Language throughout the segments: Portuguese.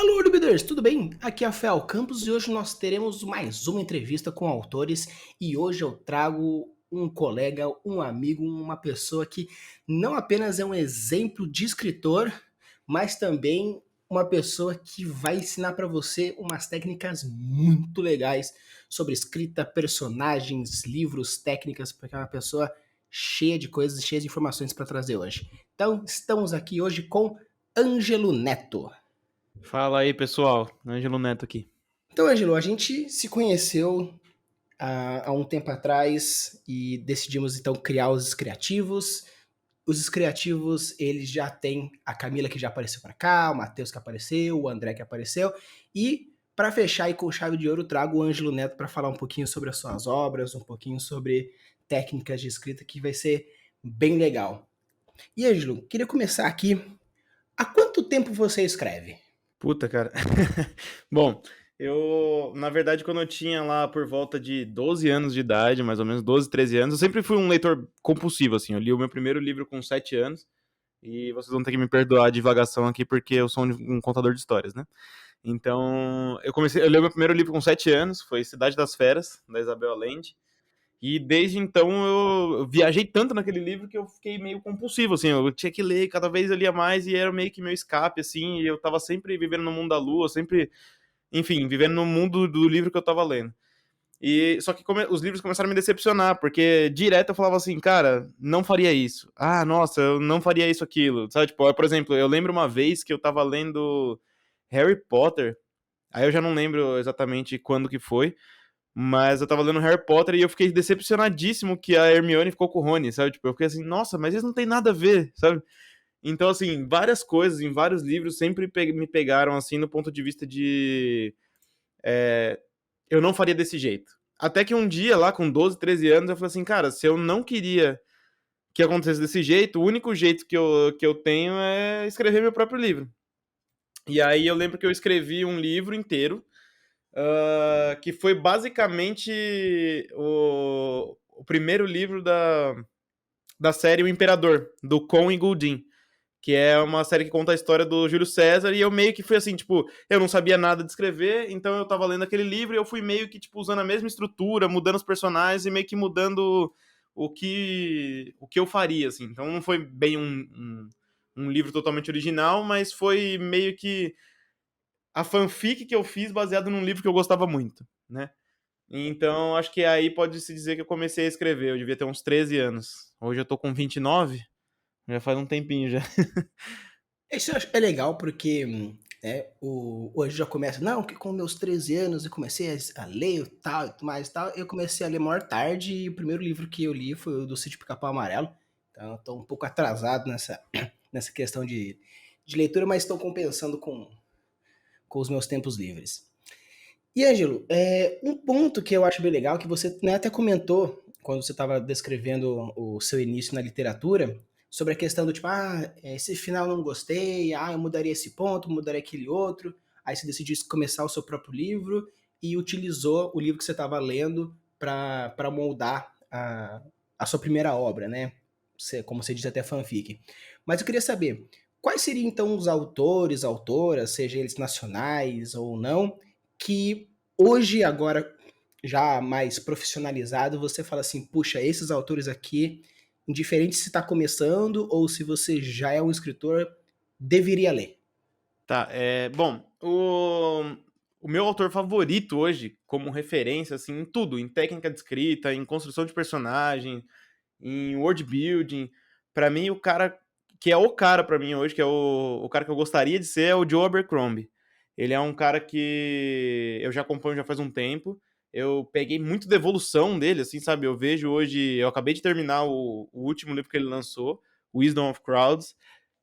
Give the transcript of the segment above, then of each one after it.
Alô, Libiders, tudo bem? Aqui é a Fel Campos e hoje nós teremos mais uma entrevista com autores e hoje eu trago um colega, um amigo, uma pessoa que não apenas é um exemplo de escritor, mas também uma pessoa que vai ensinar para você umas técnicas muito legais sobre escrita, personagens, livros, técnicas, porque é uma pessoa cheia de coisas, cheia de informações para trazer hoje. Então, estamos aqui hoje com Ângelo Neto. Fala aí, pessoal. Ângelo Neto aqui. Então, Angelo, a gente se conheceu há um tempo atrás e decidimos então criar os Criativos. Os Criativos, eles já têm a Camila que já apareceu para cá, o Matheus que apareceu, o André que apareceu. E para fechar e com chave de ouro, trago o Ângelo Neto para falar um pouquinho sobre as suas obras, um pouquinho sobre técnicas de escrita, que vai ser bem legal. E, Ângelo, queria começar aqui. Há quanto tempo você escreve? Puta, cara. Bom, na verdade, quando eu tinha lá por volta de 12 anos de idade, mais ou menos 12, 13 anos, eu sempre fui um leitor compulsivo, assim. Eu li o meu primeiro livro com 7 anos, e vocês vão ter que me perdoar a divagação aqui, porque eu sou um contador de histórias, né? Então, eu li o meu primeiro livro com 7 anos, foi Cidade das Feras, da Isabel Allende. E desde então eu viajei tanto naquele livro que eu fiquei meio compulsivo, assim, eu tinha que ler, cada vez eu lia mais e era meio que meu escape, assim, e eu tava sempre vivendo no mundo da lua, sempre, enfim, vivendo no mundo do livro que eu tava lendo. E só que os livros começaram a me decepcionar, porque direto eu falava assim, cara, não faria isso. Ah, nossa, eu não faria isso aquilo. Sabe, tipo, por exemplo, eu lembro uma vez que eu tava lendo Harry Potter, aí eu já não lembro exatamente quando que foi, mas eu tava lendo Harry Potter e eu fiquei decepcionadíssimo que a Hermione ficou com o Rony, sabe? Tipo, eu fiquei assim, nossa, mas isso não tem nada a ver, sabe? Então, assim, várias coisas em vários livros sempre me pegaram, assim, no ponto de vista de... eu não faria desse jeito. Até que um dia, lá com 12, 13 anos, eu falei assim, cara, se eu não queria que acontecesse desse jeito, o único jeito que eu tenho é escrever meu próprio livro. E aí eu lembro que eu escrevi um livro inteiro, que foi basicamente o primeiro livro da série O Imperador, do Con e Goulding, que é uma série que conta a história do Júlio César, e eu meio que fui assim, tipo, eu não sabia nada de escrever, então eu tava lendo aquele livro e eu fui meio que, tipo, usando a mesma estrutura, mudando os personagens e meio que mudando o que eu faria, assim. Então não foi bem um livro totalmente original, mas foi meio que a fanfic que eu fiz baseado num livro que eu gostava muito, né? Então, acho que aí pode-se dizer que eu comecei a escrever. Eu devia ter uns 13 anos. Hoje eu tô com 29, já faz um tempinho já. Isso eu acho é legal porque hoje já começa, não, que com meus 13 anos eu comecei a ler tal e tudo mais e tal. Eu comecei a ler maior tarde e o primeiro livro que eu li foi o do Sítio Pica-Pau Amarelo. Então eu tô um pouco atrasado nessa questão de leitura, mas estou compensando com os meus tempos livres. E, Ângelo, um ponto que eu acho bem legal, que você, né, até comentou quando você estava descrevendo o seu início na literatura, sobre a questão do tipo, esse final não gostei, eu mudaria esse ponto, mudaria aquele outro, aí você decidiu começar o seu próprio livro e utilizou o livro que você estava lendo para moldar a sua primeira obra, né? Como você diz, até fanfic. Mas eu queria saber, quais seriam então os autores, autoras, seja eles nacionais ou não, que hoje, agora já mais profissionalizado, você fala assim, puxa, esses autores aqui, indiferente se está começando ou se você já é um escritor, deveria ler. Tá, bom, o meu autor favorito hoje, como referência, assim, em tudo, em técnica de escrita, em construção de personagem, em world building, pra mim o cara que é o cara pra mim hoje, que é o cara que eu gostaria de ser, é o Joe Abercrombie. Ele é um cara que eu já acompanho já faz um tempo. Eu peguei muito da evolução dele, assim, sabe? Eu vejo hoje, eu acabei de terminar o último livro que ele lançou, Wisdom of Crowds,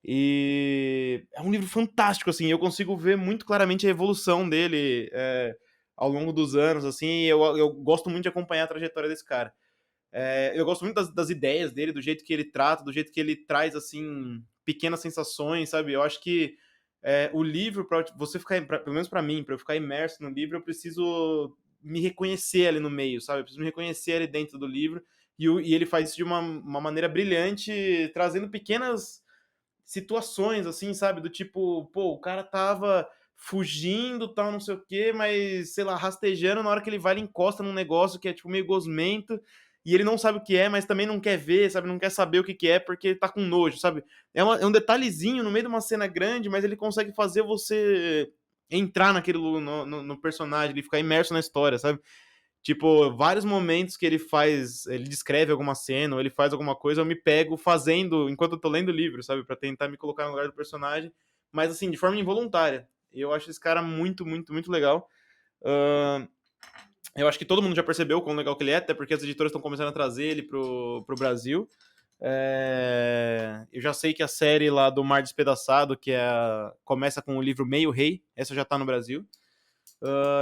e é um livro fantástico, assim. Eu consigo ver muito claramente a evolução dele ao longo dos anos, assim. E eu gosto muito de acompanhar a trajetória desse cara. Eu gosto muito das ideias dele, do jeito que ele trata, do jeito que ele traz, assim, pequenas sensações, sabe? Eu acho que o livro, para você ficar, pelo menos para mim, para eu ficar imerso no livro, eu preciso me reconhecer ali no meio, sabe? Eu preciso me reconhecer ali dentro do livro. E ele faz isso de uma maneira brilhante, trazendo pequenas situações, assim, sabe? Do tipo, pô, o cara tava fugindo, tal, não sei o quê, mas, sei lá, rastejando, na hora que ele vai, ele encosta num negócio que é, tipo, meio gosmento, e ele não sabe o que é, mas também não quer ver, sabe, não quer saber o que que é, porque tá com nojo, sabe. É um detalhezinho no meio de uma cena grande, mas ele consegue fazer você entrar naquele no personagem, ele ficar imerso na história, sabe. Tipo, vários momentos que ele descreve alguma cena ou ele faz alguma coisa, eu me pego fazendo enquanto eu tô lendo o livro, sabe, pra tentar me colocar no lugar do personagem, mas assim, de forma involuntária. Eu acho esse cara muito, muito, muito legal. Hã, eu acho que todo mundo já percebeu o quão legal que ele é, até porque as editoras estão começando a trazer ele pro Brasil. Eu já sei que a série lá do Mar Despedaçado, começa com o livro Meio Rei, essa já tá no Brasil.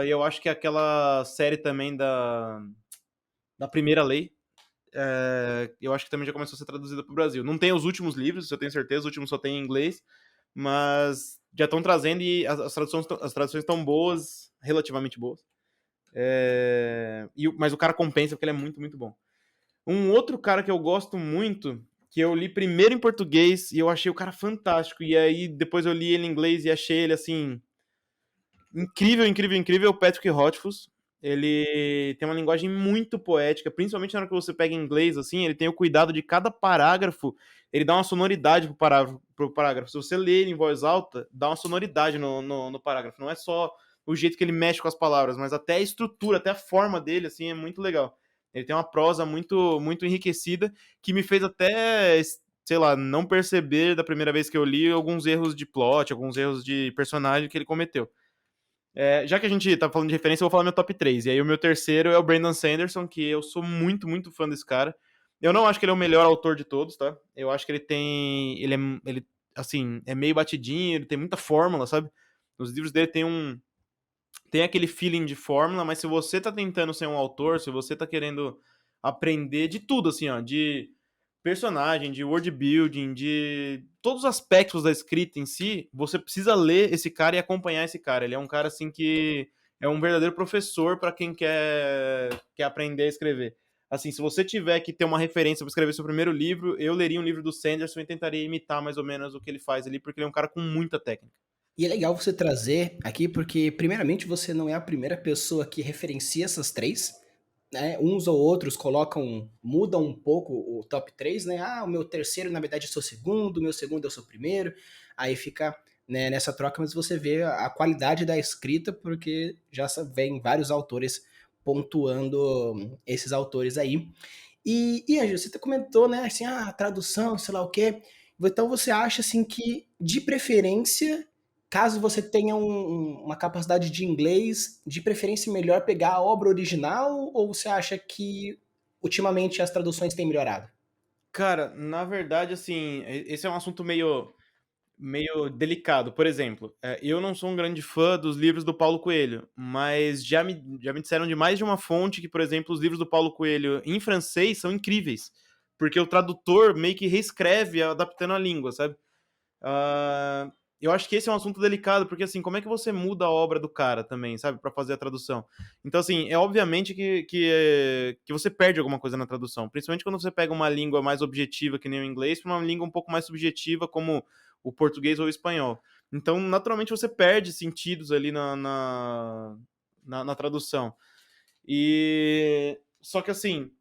E eu acho que aquela série também da Primeira Lei, eu acho que também já começou a ser traduzida para o Brasil. Não tem os últimos livros, eu tenho certeza, os últimos só tem em inglês, mas já estão trazendo e as traduções estão boas, relativamente boas. Mas o cara compensa porque ele é muito, muito bom. Um outro cara que eu gosto muito, que eu li primeiro em português e eu achei o cara fantástico, e aí depois eu li ele em inglês e achei ele assim incrível, incrível, incrível, o Patrick Rothfuss. Ele tem uma linguagem muito poética, principalmente na hora que você pega em inglês, assim, ele tem o cuidado de cada parágrafo, ele dá uma sonoridade pro parágrafo. Se você ler ele em voz alta, dá uma sonoridade no parágrafo. Não é só o jeito que ele mexe com as palavras, mas até a estrutura, até a forma dele, assim, é muito legal. Ele tem uma prosa muito, muito enriquecida, que me fez até, sei lá, não perceber da primeira vez que eu li alguns erros de plot, alguns erros de personagem que ele cometeu. Já que a gente tá falando de referência, eu vou falar meu top 3. E aí o meu terceiro é o Brandon Sanderson, que eu sou muito, muito fã desse cara. Eu não acho que ele é o melhor autor de todos, tá? Eu acho que ele tem. Ele, assim, é meio batidinho, ele tem muita fórmula, sabe? Os livros dele tem aquele feeling de fórmula, mas se você tá tentando ser um autor, se você tá querendo aprender de tudo, assim, ó, de personagem, de world building, de todos os aspectos da escrita em si, você precisa ler esse cara e acompanhar esse cara. Ele é um cara assim que é um verdadeiro professor para quem quer aprender a escrever. Assim, se você tiver que ter uma referência para escrever seu primeiro livro, eu leria um livro do Sanderson e tentaria imitar mais ou menos o que ele faz ali, porque ele é um cara com muita técnica. E é legal você trazer aqui, porque primeiramente você não é a primeira pessoa que referencia essas três, né? Uns ou outros mudam um pouco o top 3, né? Ah, o meu terceiro, na verdade, é o seu segundo, o meu segundo é o seu primeiro. Aí fica, né, nessa troca, mas você vê a qualidade da escrita, porque já vem vários autores pontuando esses autores aí. E Ângelo, você comentou, né, assim, tradução, sei lá o quê. Então você acha, assim, que, de preferência, caso você tenha uma capacidade de inglês, de preferência melhor pegar a obra original, ou você acha que ultimamente as traduções têm melhorado? Cara, na verdade, assim, esse é um assunto meio delicado. Por exemplo, eu não sou um grande fã dos livros do Paulo Coelho, mas já me disseram de mais de uma fonte que, por exemplo, os livros do Paulo Coelho em francês são incríveis, porque o tradutor meio que reescreve adaptando a língua, sabe? Ah, eu acho que esse é um assunto delicado, porque assim, como é que você muda a obra do cara também, sabe, pra fazer a tradução? Então, assim, é obviamente que você perde alguma coisa na tradução, principalmente quando você pega uma língua mais objetiva, que nem o inglês, pra uma língua um pouco mais subjetiva, como o português ou o espanhol. Então, naturalmente, você perde sentidos ali na tradução. E. Só que assim,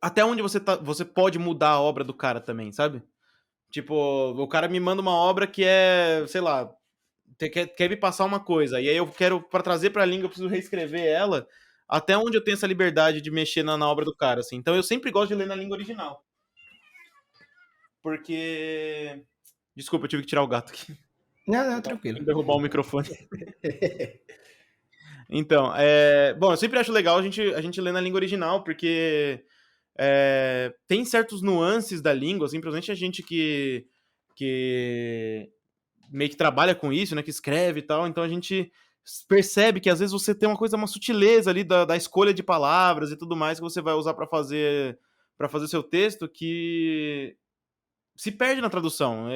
até onde você pode mudar a obra do cara também, sabe? Tipo, o cara me manda uma obra que é, sei lá, quer me passar uma coisa, e aí eu quero, pra trazer pra língua, eu preciso reescrever ela, até onde eu tenho essa liberdade de mexer na obra do cara, assim. Então eu sempre gosto de ler na língua original. Porque. Desculpa, eu tive que tirar o gato aqui. Não, não, tranquilo. Derrubar o microfone. Então, bom, eu sempre acho legal a gente ler na língua original, porque tem certos nuances da língua, assim, principalmente a gente que meio que trabalha com isso, né, que escreve e tal, então a gente percebe que às vezes você tem uma sutileza ali da escolha de palavras e tudo mais que você vai usar para fazer seu texto que se perde na tradução,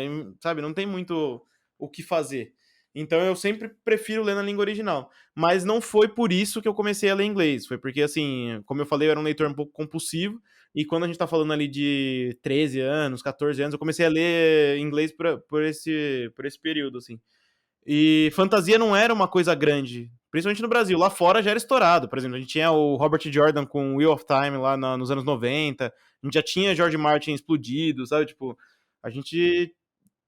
sabe? Não tem muito o que fazer. Então eu sempre prefiro ler na língua original. Mas não foi por isso que eu comecei a ler inglês. Foi porque, assim, como eu falei, eu era um leitor um pouco compulsivo. E quando a gente tá falando ali de 13 anos, 14 anos, eu comecei a ler inglês por esse período, assim. E fantasia não era uma coisa grande, principalmente no Brasil. Lá fora já era estourado. Por exemplo, a gente tinha o Robert Jordan com Wheel of Time lá nos anos 90. A gente já tinha George Martin explodido, sabe? Tipo, a gente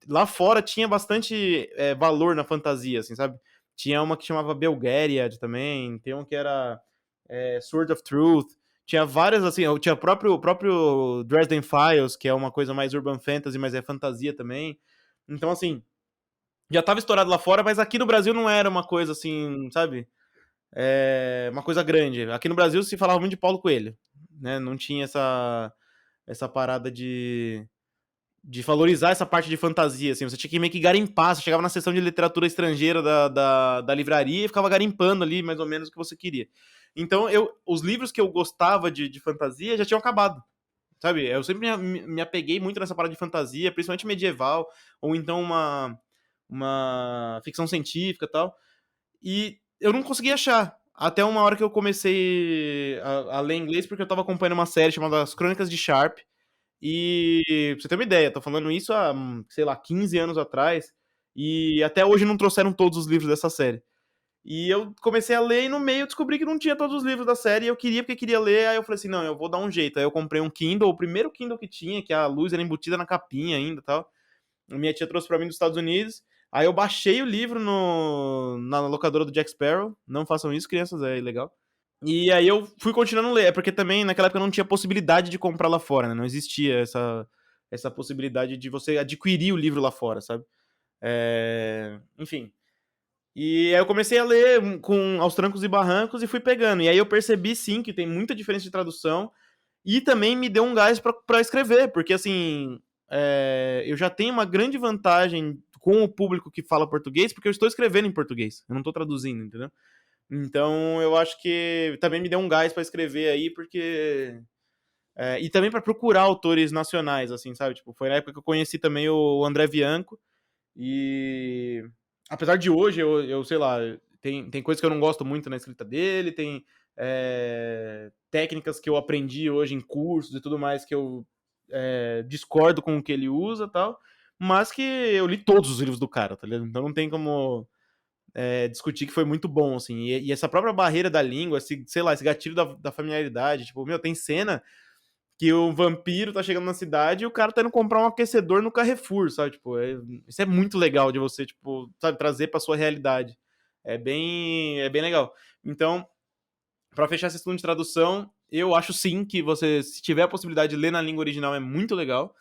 lá fora tinha bastante valor na fantasia, assim, sabe? Tinha uma que chamava Belgariad também, tem um que era Sword of Truth, tinha várias, assim, tinha o próprio Dresden Files, que é uma coisa mais urban fantasy, mas é fantasia também. Então, assim, já tava estourado lá fora, mas aqui no Brasil não era uma coisa assim, sabe? Uma coisa grande. Aqui no Brasil se falava muito de Paulo Coelho, né? Não tinha essa parada de valorizar essa parte de fantasia, assim, você tinha que meio que garimpar, você chegava na seção de literatura estrangeira da livraria e ficava garimpando ali mais ou menos o que você queria. Então, os livros que eu gostava de fantasia já tinham acabado, sabe? Eu sempre me apeguei muito nessa parada de fantasia, principalmente medieval, ou então uma ficção científica e tal, e eu não conseguia achar. Até uma hora que eu comecei a ler inglês, porque eu tava acompanhando uma série chamada As Crônicas de Sharp, e pra você ter uma ideia, tô falando isso há, sei lá, 15 anos atrás, e até hoje não trouxeram todos os livros dessa série. E eu comecei a ler e no meio eu descobri que não tinha todos os livros da série, e eu queria porque queria ler, aí eu falei assim, não, eu vou dar um jeito. Aí eu comprei um Kindle, o primeiro Kindle que tinha, que a luz era embutida na capinha ainda e tal. A minha tia trouxe pra mim dos Estados Unidos, aí eu baixei o livro na locadora do Jack Sparrow, não façam isso, crianças, é ilegal. E aí eu fui continuando a ler, porque também naquela época não tinha possibilidade de comprar lá fora, né? Não existia essa possibilidade de você adquirir o livro lá fora, sabe? Enfim. E aí eu comecei a ler aos trancos e barrancos e fui pegando. E aí eu percebi sim que tem muita diferença de tradução e também me deu um gás pra escrever, porque assim, eu já tenho uma grande vantagem com o público que fala português, porque eu estou escrevendo em português, eu não estou traduzindo, entendeu? Então eu acho que também me deu um gás pra escrever aí, porque. E também pra procurar autores nacionais, assim, sabe? Tipo, foi na época que eu conheci também o André Bianco. E. Apesar de hoje, eu sei lá, tem coisas que eu não gosto muito na escrita dele, tem técnicas que eu aprendi hoje em cursos e tudo mais que eu discordo com o que ele usa e tal. Mas que eu li todos os livros do cara, tá ligado? Então não tem como discutir que foi muito bom, assim. E essa própria barreira da língua, sei lá, esse gatilho da familiaridade. Tipo, meu, tem cena que o vampiro tá chegando na cidade e o cara tá indo comprar um aquecedor no Carrefour, sabe? Tipo, isso é muito legal de você, tipo, sabe, trazer pra sua realidade. É bem legal. Então, pra fechar esse estudo de tradução, eu acho sim que você, se tiver a possibilidade de ler na língua original, é muito legal.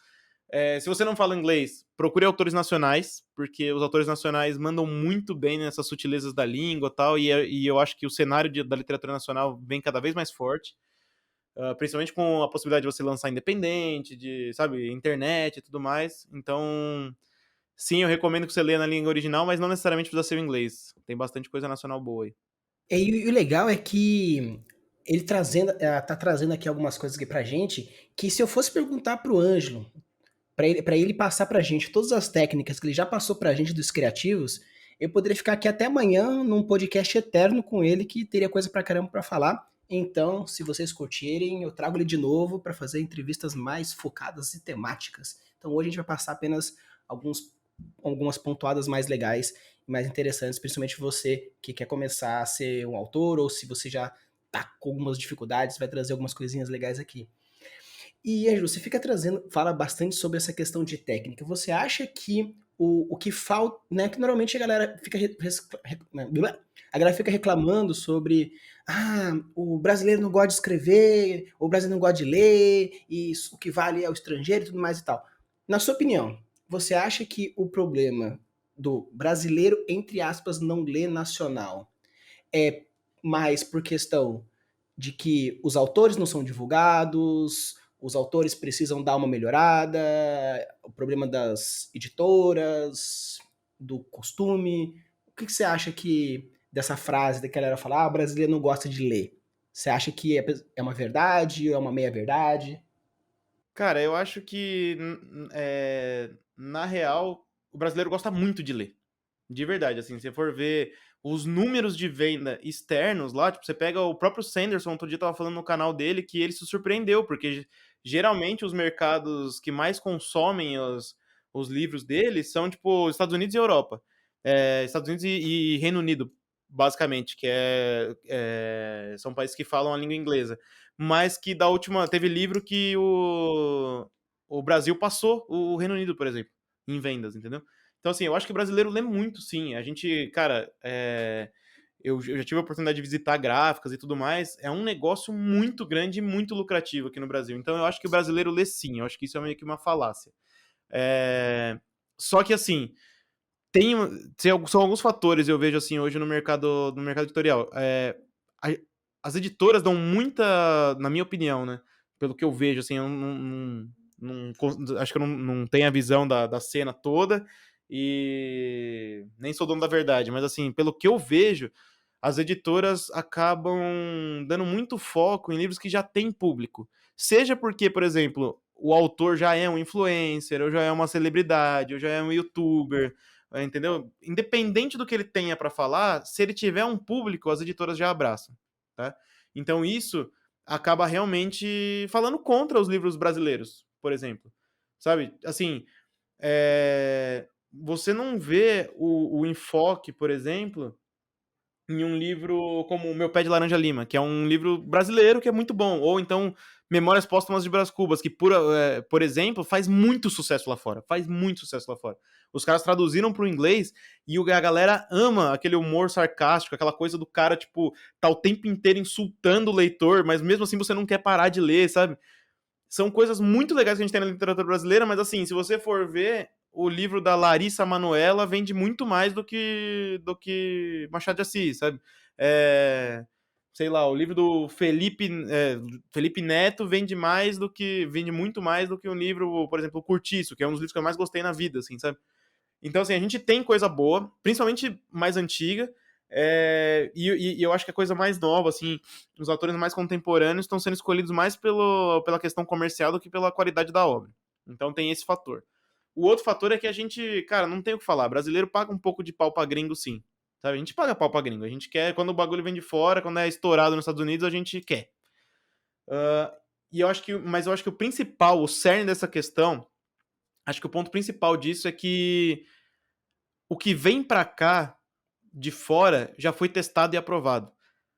Se você não fala inglês, procure autores nacionais, porque os autores nacionais mandam muito bem nessas sutilezas da língua e tal, e eu acho que o cenário da literatura nacional vem cada vez mais forte, principalmente com a possibilidade de você lançar independente, de, sabe, internet e tudo mais. Então, sim, eu recomendo que você leia na língua original, mas não necessariamente precisa ser o inglês. Tem bastante coisa nacional boa aí. E o legal é que ele tá trazendo aqui algumas coisas aqui pra gente, que se eu fosse perguntar pro Ângelo, pra ele passar pra gente todas as técnicas que ele já passou pra gente dos criativos, eu poderia ficar aqui até amanhã num podcast eterno com ele, que teria coisa pra caramba pra falar. Então, se vocês curtirem, eu trago ele de novo pra fazer entrevistas mais focadas e temáticas. Então, hoje a gente vai passar apenas algumas pontuadas mais legais e mais interessantes, principalmente você que quer começar a ser um autor, ou se você já tá com algumas dificuldades, vai trazer algumas coisinhas legais aqui. E, Ângelo, você fica trazendo, fala bastante sobre essa questão de técnica. Você acha que o que falta, né, que normalmente a galera fica a galera fica reclamando sobre o brasileiro não gosta de escrever, o brasileiro não gosta de ler, e o que vale é o estrangeiro e tudo mais e tal. Na sua opinião, você acha que o problema do brasileiro, entre aspas, não ler nacional é mais por questão de que os autores não são divulgados, os autores precisam dar uma melhorada, o problema das editoras, do costume? O que você acha que dessa frase daquela galera falar, o brasileiro não gosta de ler? Você acha que é uma verdade ou é uma meia-verdade? Cara, eu acho que, na real, o brasileiro gosta muito de ler. De verdade, assim, se você for ver os números de venda externos lá, tipo, você pega o próprio Sanderson, outro dia tava falando no canal dele que ele se surpreendeu, porque geralmente os mercados que mais consomem os livros dele são, tipo, Estados Unidos e Europa. Estados Unidos e Reino Unido, basicamente, que são países que falam a língua inglesa. Mas que da última. Teve livro que o Brasil passou o Reino Unido, por exemplo, em vendas, entendeu? Então, assim, eu acho que o brasileiro lê muito, sim. A gente, cara, eu já tive a oportunidade de visitar gráficas e tudo mais. É um negócio muito grande e muito lucrativo aqui no Brasil. Então, eu acho que o brasileiro lê sim. Eu acho que isso é meio que uma falácia. É, Só que, assim, tem, são alguns fatores eu vejo assim hoje no mercado editorial. A- as editoras dão muita, na minha opinião, né? Pelo que eu vejo, assim, eu acho que eu não tenho a visão da cena toda e nem sou dono da verdade, mas assim, pelo que eu vejo, as editoras acabam dando muito foco em livros que já têm público. Seja porque, por exemplo, o autor já é um influencer, ou já é uma celebridade, ou já é um youtuber, entendeu? Independente do que ele tenha para falar, se ele tiver um público, as editoras já abraçam, tá? Então isso acaba realmente falando contra os livros brasileiros, por exemplo. Sabe? Assim, você não vê o enfoque, por exemplo, em um livro como O Meu Pé de Laranja Lima, que é um livro brasileiro que é muito bom, ou então Memórias Póstumas de Brás Cubas, que por exemplo, faz muito sucesso lá fora, faz muito sucesso lá fora. Os caras traduziram pro inglês e a galera ama aquele humor sarcástico, aquela coisa do cara, tipo, tá o tempo inteiro insultando o leitor, mas mesmo assim você não quer parar de ler, sabe? São coisas muito legais que a gente tem na literatura brasileira, mas assim, se você for ver, o livro da Larissa Manoela vende muito mais do que Machado de Assis, sabe? Sei lá, o livro do Felipe Neto vende muito mais do que o livro, por exemplo, o Curtiço, que é um dos livros que eu mais gostei na vida, assim, sabe? Então, assim, a gente tem coisa boa, principalmente mais antiga, e eu acho que a coisa mais nova, assim, os autores mais contemporâneos estão sendo escolhidos mais pela questão comercial do que pela qualidade da obra. Então tem esse fator. O outro fator é que a gente, cara, não tem o que falar. Brasileiro paga um pouco de pau pra gringo, sim. Sabe? A gente paga pau pra gringo. A gente quer, quando o bagulho vem de fora, quando é estourado nos Estados Unidos, a gente quer. Mas eu acho que o principal, o cerne dessa questão, acho que o ponto principal disso é que o que vem pra cá de fora já foi testado e aprovado.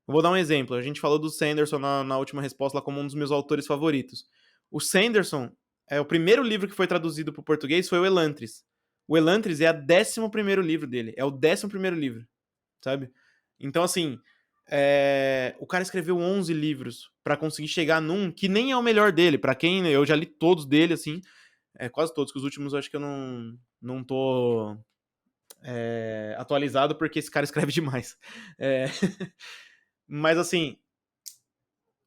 Eu vou dar um exemplo. A gente falou do Sanderson na última resposta lá como um dos meus autores favoritos. O Sanderson, o primeiro livro que foi traduzido para o português foi o Elantris. O Elantris é o 11º livro dele. É o 11º livro, sabe? Então, assim, o cara escreveu 11 livros para conseguir chegar num que nem é o melhor dele. Para quem eu já li todos dele, assim, quase todos, que os últimos eu acho que eu não tô atualizado porque esse cara escreve demais. É, mas assim,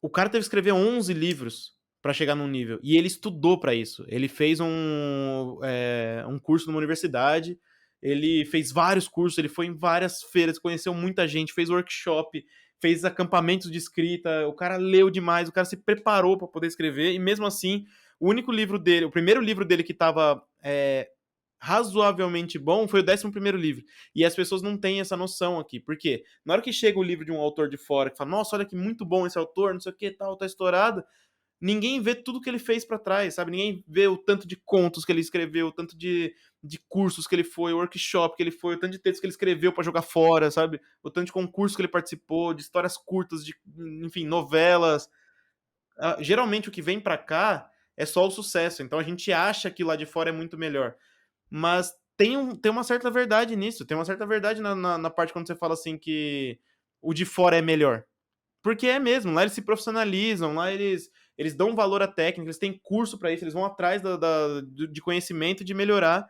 o cara teve que escrever 11 livros para chegar num nível. E ele estudou para isso. Ele fez um curso numa universidade, ele fez vários cursos, ele foi em várias feiras, conheceu muita gente, fez workshop, fez acampamentos de escrita. O cara leu demais, o cara se preparou para poder escrever. E mesmo assim, o único livro dele, o primeiro livro dele que estava razoavelmente bom foi o 11º livro. E as pessoas não têm essa noção aqui. Por quê? Na hora que chega o livro de um autor de fora que fala, nossa, olha que muito bom esse autor, não sei o que, tal, tá estourado, ninguém vê tudo que ele fez para trás, sabe? Ninguém vê o tanto de contos que ele escreveu, o tanto de cursos que ele foi, o workshop que ele foi, o tanto de textos que ele escreveu para jogar fora, sabe? O tanto de concursos que ele participou, de histórias curtas, enfim, novelas. Geralmente o que vem para cá é só o sucesso. Então a gente acha que lá de fora é muito melhor. Mas tem uma certa verdade nisso. Tem uma certa verdade na parte quando você fala assim que o de fora é melhor. Porque é mesmo, lá eles se profissionalizam, lá eles dão valor à técnica, eles têm curso para isso, eles vão atrás de conhecimento de melhorar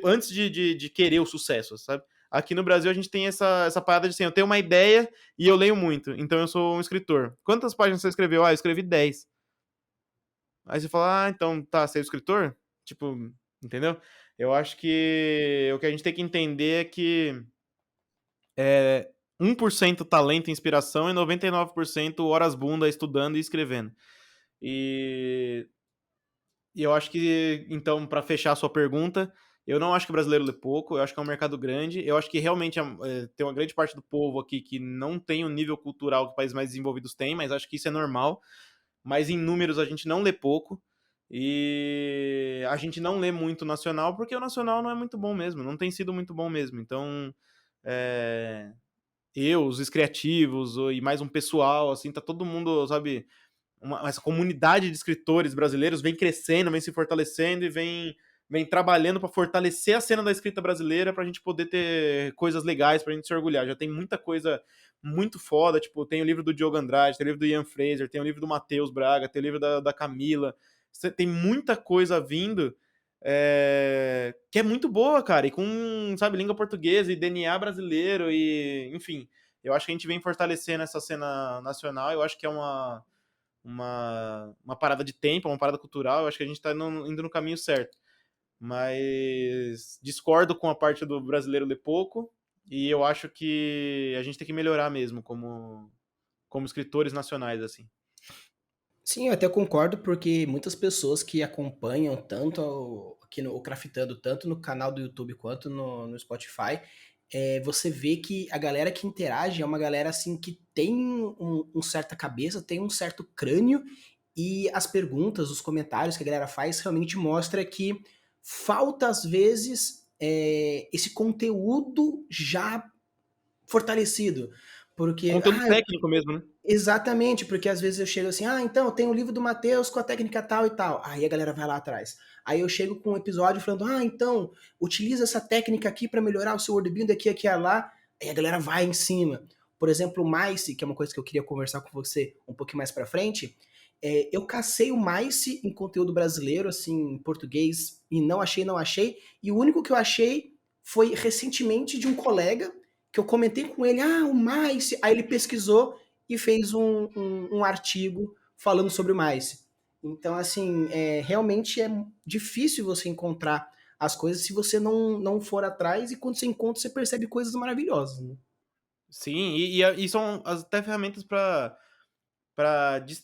antes de querer o sucesso, sabe? Aqui no Brasil a gente tem essa parada de assim, eu tenho uma ideia e eu leio muito, então eu sou um escritor. Quantas páginas você escreveu? Eu escrevi 10. Aí você fala, então tá, você é escritor? Tipo, entendeu? Eu acho que o que a gente tem que entender é que é 1% talento e inspiração e 99% horas bunda estudando e escrevendo. E, e eu acho que, então, para fechar a sua pergunta, eu não acho que o brasileiro lê pouco, eu acho que é um mercado grande, eu acho que realmente tem uma grande parte do povo aqui que não tem o nível cultural que países mais desenvolvidos têm, mas acho que isso é normal. Mas em números a gente não lê pouco. E a gente não lê muito nacional, porque o nacional não é muito bom mesmo, não tem sido muito bom mesmo. Então, é, os criativos e mais um pessoal, assim, tá todo mundo, sabe, essa comunidade de escritores brasileiros vem crescendo, vem se fortalecendo e vem trabalhando para fortalecer a cena da escrita brasileira para a gente poder ter coisas legais para a gente se orgulhar. Já tem muita coisa muito foda, tipo, tem o livro do Diogo Andrade, tem o livro do Ian Fraser, tem o livro do Matheus Braga, tem o livro da Camila. Tem muita coisa vindo que é muito boa, cara, e com, sabe, língua portuguesa e DNA brasileiro e, enfim, eu acho que a gente vem fortalecendo essa cena nacional, eu acho que é uma parada de tempo, uma parada cultural, eu acho que a gente tá indo no caminho certo. Mas discordo com a parte do brasileiro ler pouco, e eu acho que a gente tem que melhorar mesmo como escritores nacionais, assim. Sim, eu até concordo, porque muitas pessoas que acompanham tanto aqui no o Craftando, tanto no canal do YouTube quanto no Spotify, você vê que a galera que interage é uma galera assim que tem um certa cabeça, tem um certo crânio, e as perguntas, os comentários que a galera faz realmente mostra que falta às vezes esse conteúdo já fortalecido. Porque, Conteúdo técnico mesmo, né? exatamente, porque às vezes eu chego assim, então, eu tenho o livro do Matheus com a técnica tal e tal. Aí a galera vai lá atrás. Aí eu chego com um episódio falando, então, utiliza essa técnica aqui para melhorar o seu wordbuilding aqui, aqui, lá. Aí a galera vai em cima. Por exemplo, o Mice, que é uma coisa que eu queria conversar com você um pouquinho mais para frente, eu cacei o Mice em conteúdo brasileiro, assim, em português, e não achei. E o único que eu achei foi recentemente de um colega, que eu comentei com ele, o Mice. Aí ele pesquisou e fez um artigo falando sobre o Mice. Então, assim, realmente é difícil você encontrar as coisas se você não for atrás, e quando você encontra, você percebe coisas maravilhosas, né? Sim, e são até ferramentas para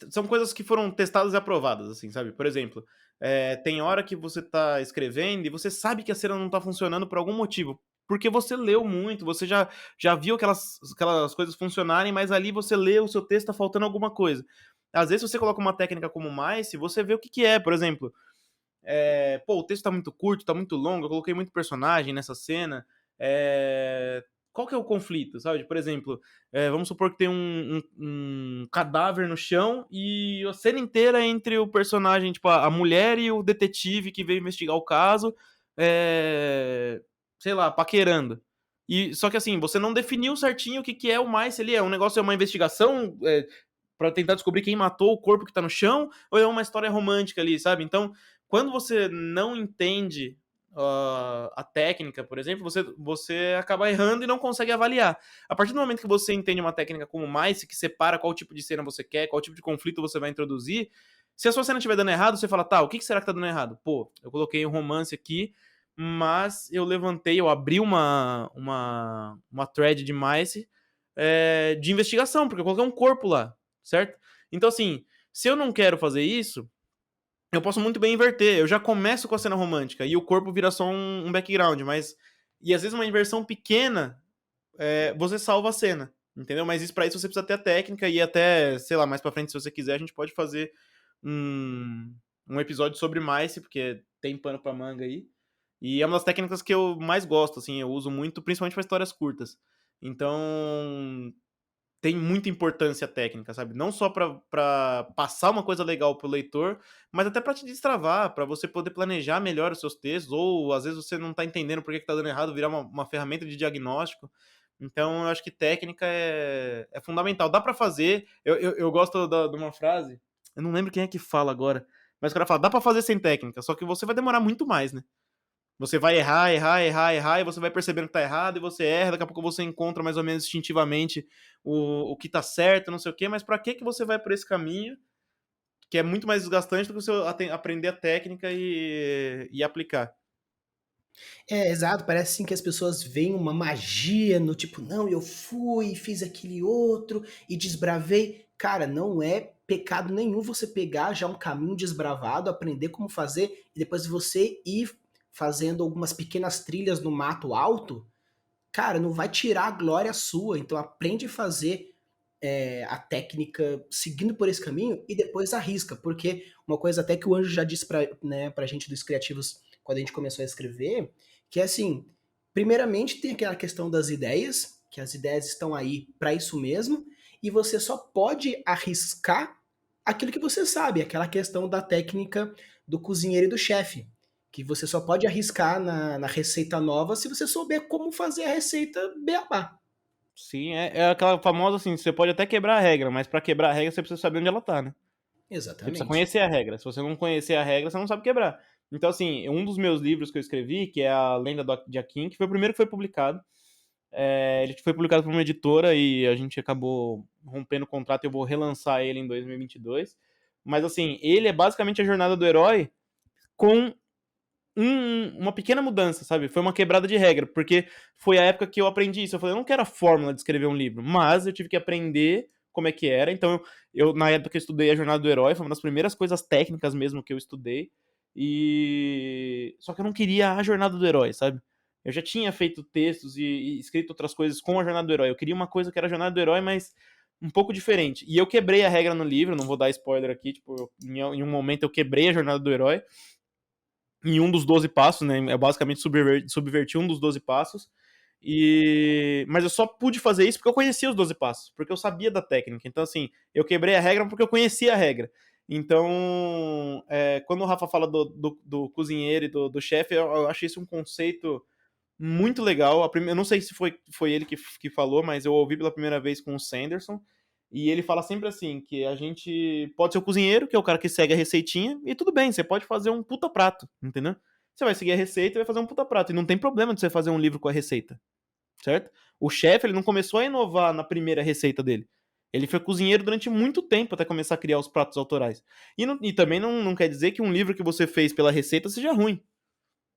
são coisas que foram testadas e aprovadas, assim, sabe? Por exemplo, tem hora que você tá escrevendo e você sabe que a cena não tá funcionando por algum motivo. Porque você leu muito, você já viu aquelas coisas funcionarem, mas ali você lê o seu texto, tá faltando alguma coisa. Às vezes você coloca uma técnica como Mice, você vê o que é. Por exemplo, o texto tá muito curto, tá muito longo, eu coloquei muito personagem nessa cena. Qual que é o conflito, sabe? Por exemplo, vamos supor que tem um cadáver no chão e a cena inteira é entre o personagem, tipo, a mulher e o detetive que veio investigar o caso, sei lá, paquerando. Só que assim, você não definiu certinho o que é o mais, se ele é um negócio, é uma investigação para tentar descobrir quem matou o corpo que tá no chão, ou é uma história romântica ali, sabe? Então, quando você não entende a técnica, por exemplo, você acaba errando e não consegue avaliar. A partir do momento que você entende uma técnica como Mice, que separa qual tipo de cena você quer, qual tipo de conflito você vai introduzir, se a sua cena estiver dando errado, você fala, tá, o que será que tá dando errado? Pô, eu coloquei um romance aqui, mas eu abri uma thread de Mice de investigação, porque eu coloquei um corpo lá, certo? Então, assim, se eu não quero fazer isso, eu posso muito bem inverter. Eu já começo com a cena romântica e o corpo vira só um background, mas. E às vezes uma inversão pequena, você salva a cena, entendeu? Mas pra isso você precisa ter a técnica e até, sei lá, mais pra frente, se você quiser, a gente pode fazer um episódio sobre Mice, porque tem pano pra manga aí. E é uma das técnicas que eu mais gosto, assim, eu uso muito, principalmente para histórias curtas. Então, tem muita importância técnica, sabe? Não só para passar uma coisa legal pro leitor, mas até para te destravar, para você poder planejar melhor os seus textos, ou às vezes você não tá entendendo por que tá dando errado, virar uma ferramenta de diagnóstico. Então, eu acho que técnica é fundamental. Dá para fazer. Eu gosto de uma frase, eu não lembro quem é que fala agora, mas o cara fala: dá para fazer sem técnica, só que você vai demorar muito mais, né? Você vai errar, errar, errar, errar, e você vai percebendo que tá errado, e você erra, daqui a pouco você encontra mais ou menos instintivamente o que tá certo, não sei o quê, mas pra que você vai por esse caminho, que é muito mais desgastante do que você aprender a técnica e aplicar. Exato, parece assim que as pessoas veem uma magia no tipo, não, eu fui, fiz aquele outro e desbravei. Cara, não é pecado nenhum você pegar já um caminho desbravado, aprender como fazer e depois você ir fazendo algumas pequenas trilhas no mato alto. Cara, não vai tirar a glória sua. Então aprende a fazer a técnica seguindo por esse caminho e depois arrisca, porque uma coisa até que o Anjo já disse pra, né, pra gente dos criativos quando a gente começou a escrever, que é assim, primeiramente tem aquela questão das ideias, que as ideias estão aí para isso mesmo, e você só pode arriscar aquilo que você sabe, aquela questão da técnica do cozinheiro e do chefe, que você só pode arriscar na receita nova se você souber como fazer a receita beabá. Sim, é aquela famosa assim, você pode até quebrar a regra, mas pra quebrar a regra você precisa saber onde ela tá, né? Você precisa Exatamente. conhecer a regra. Se você não conhecer a regra, você não sabe quebrar. Então, assim, um dos meus livros que eu escrevi, que é a Lenda de Akin, que foi o primeiro que foi publicado. Ele foi publicado por uma editora e a gente acabou rompendo o contrato e eu vou relançar ele em 2022. Mas, assim, ele é basicamente a jornada do herói com uma pequena mudança, sabe? Foi uma quebrada de regra, porque foi a época que eu aprendi isso. Eu falei, eu não quero a fórmula de escrever um livro, mas eu tive que aprender como é que era. Então, na época que eu estudei a jornada do herói, foi uma das primeiras coisas técnicas mesmo que eu estudei. E só que eu não queria a jornada do herói, sabe? Eu já tinha feito textos e escrito outras coisas com a jornada do herói. Eu queria uma coisa que era a jornada do herói, mas um pouco diferente. E eu quebrei a regra no livro, não vou dar spoiler aqui, tipo, em um momento eu quebrei a jornada do herói em um dos 12 passos, né? É basicamente subvertir um dos 12 passos. Mas eu só pude fazer isso porque eu conhecia os 12 passos, porque eu sabia da técnica. Então, assim, eu quebrei a regra porque eu conhecia a regra. Então, quando o Rafa fala do cozinheiro e do chefe, eu achei isso um conceito muito legal. Eu não sei se foi ele que falou, mas eu ouvi pela primeira vez com o Sanderson. E ele fala sempre assim, que a gente pode ser o cozinheiro, que é o cara que segue a receitinha, e tudo bem, você pode fazer um puta prato, entendeu? Você vai seguir a receita e vai fazer um puta prato. E não tem problema de você fazer um livro com a receita, certo? O chefe, ele não começou a inovar na primeira receita dele. Ele foi cozinheiro durante muito tempo até começar a criar os pratos autorais. E também não quer dizer que um livro que você fez pela receita seja ruim,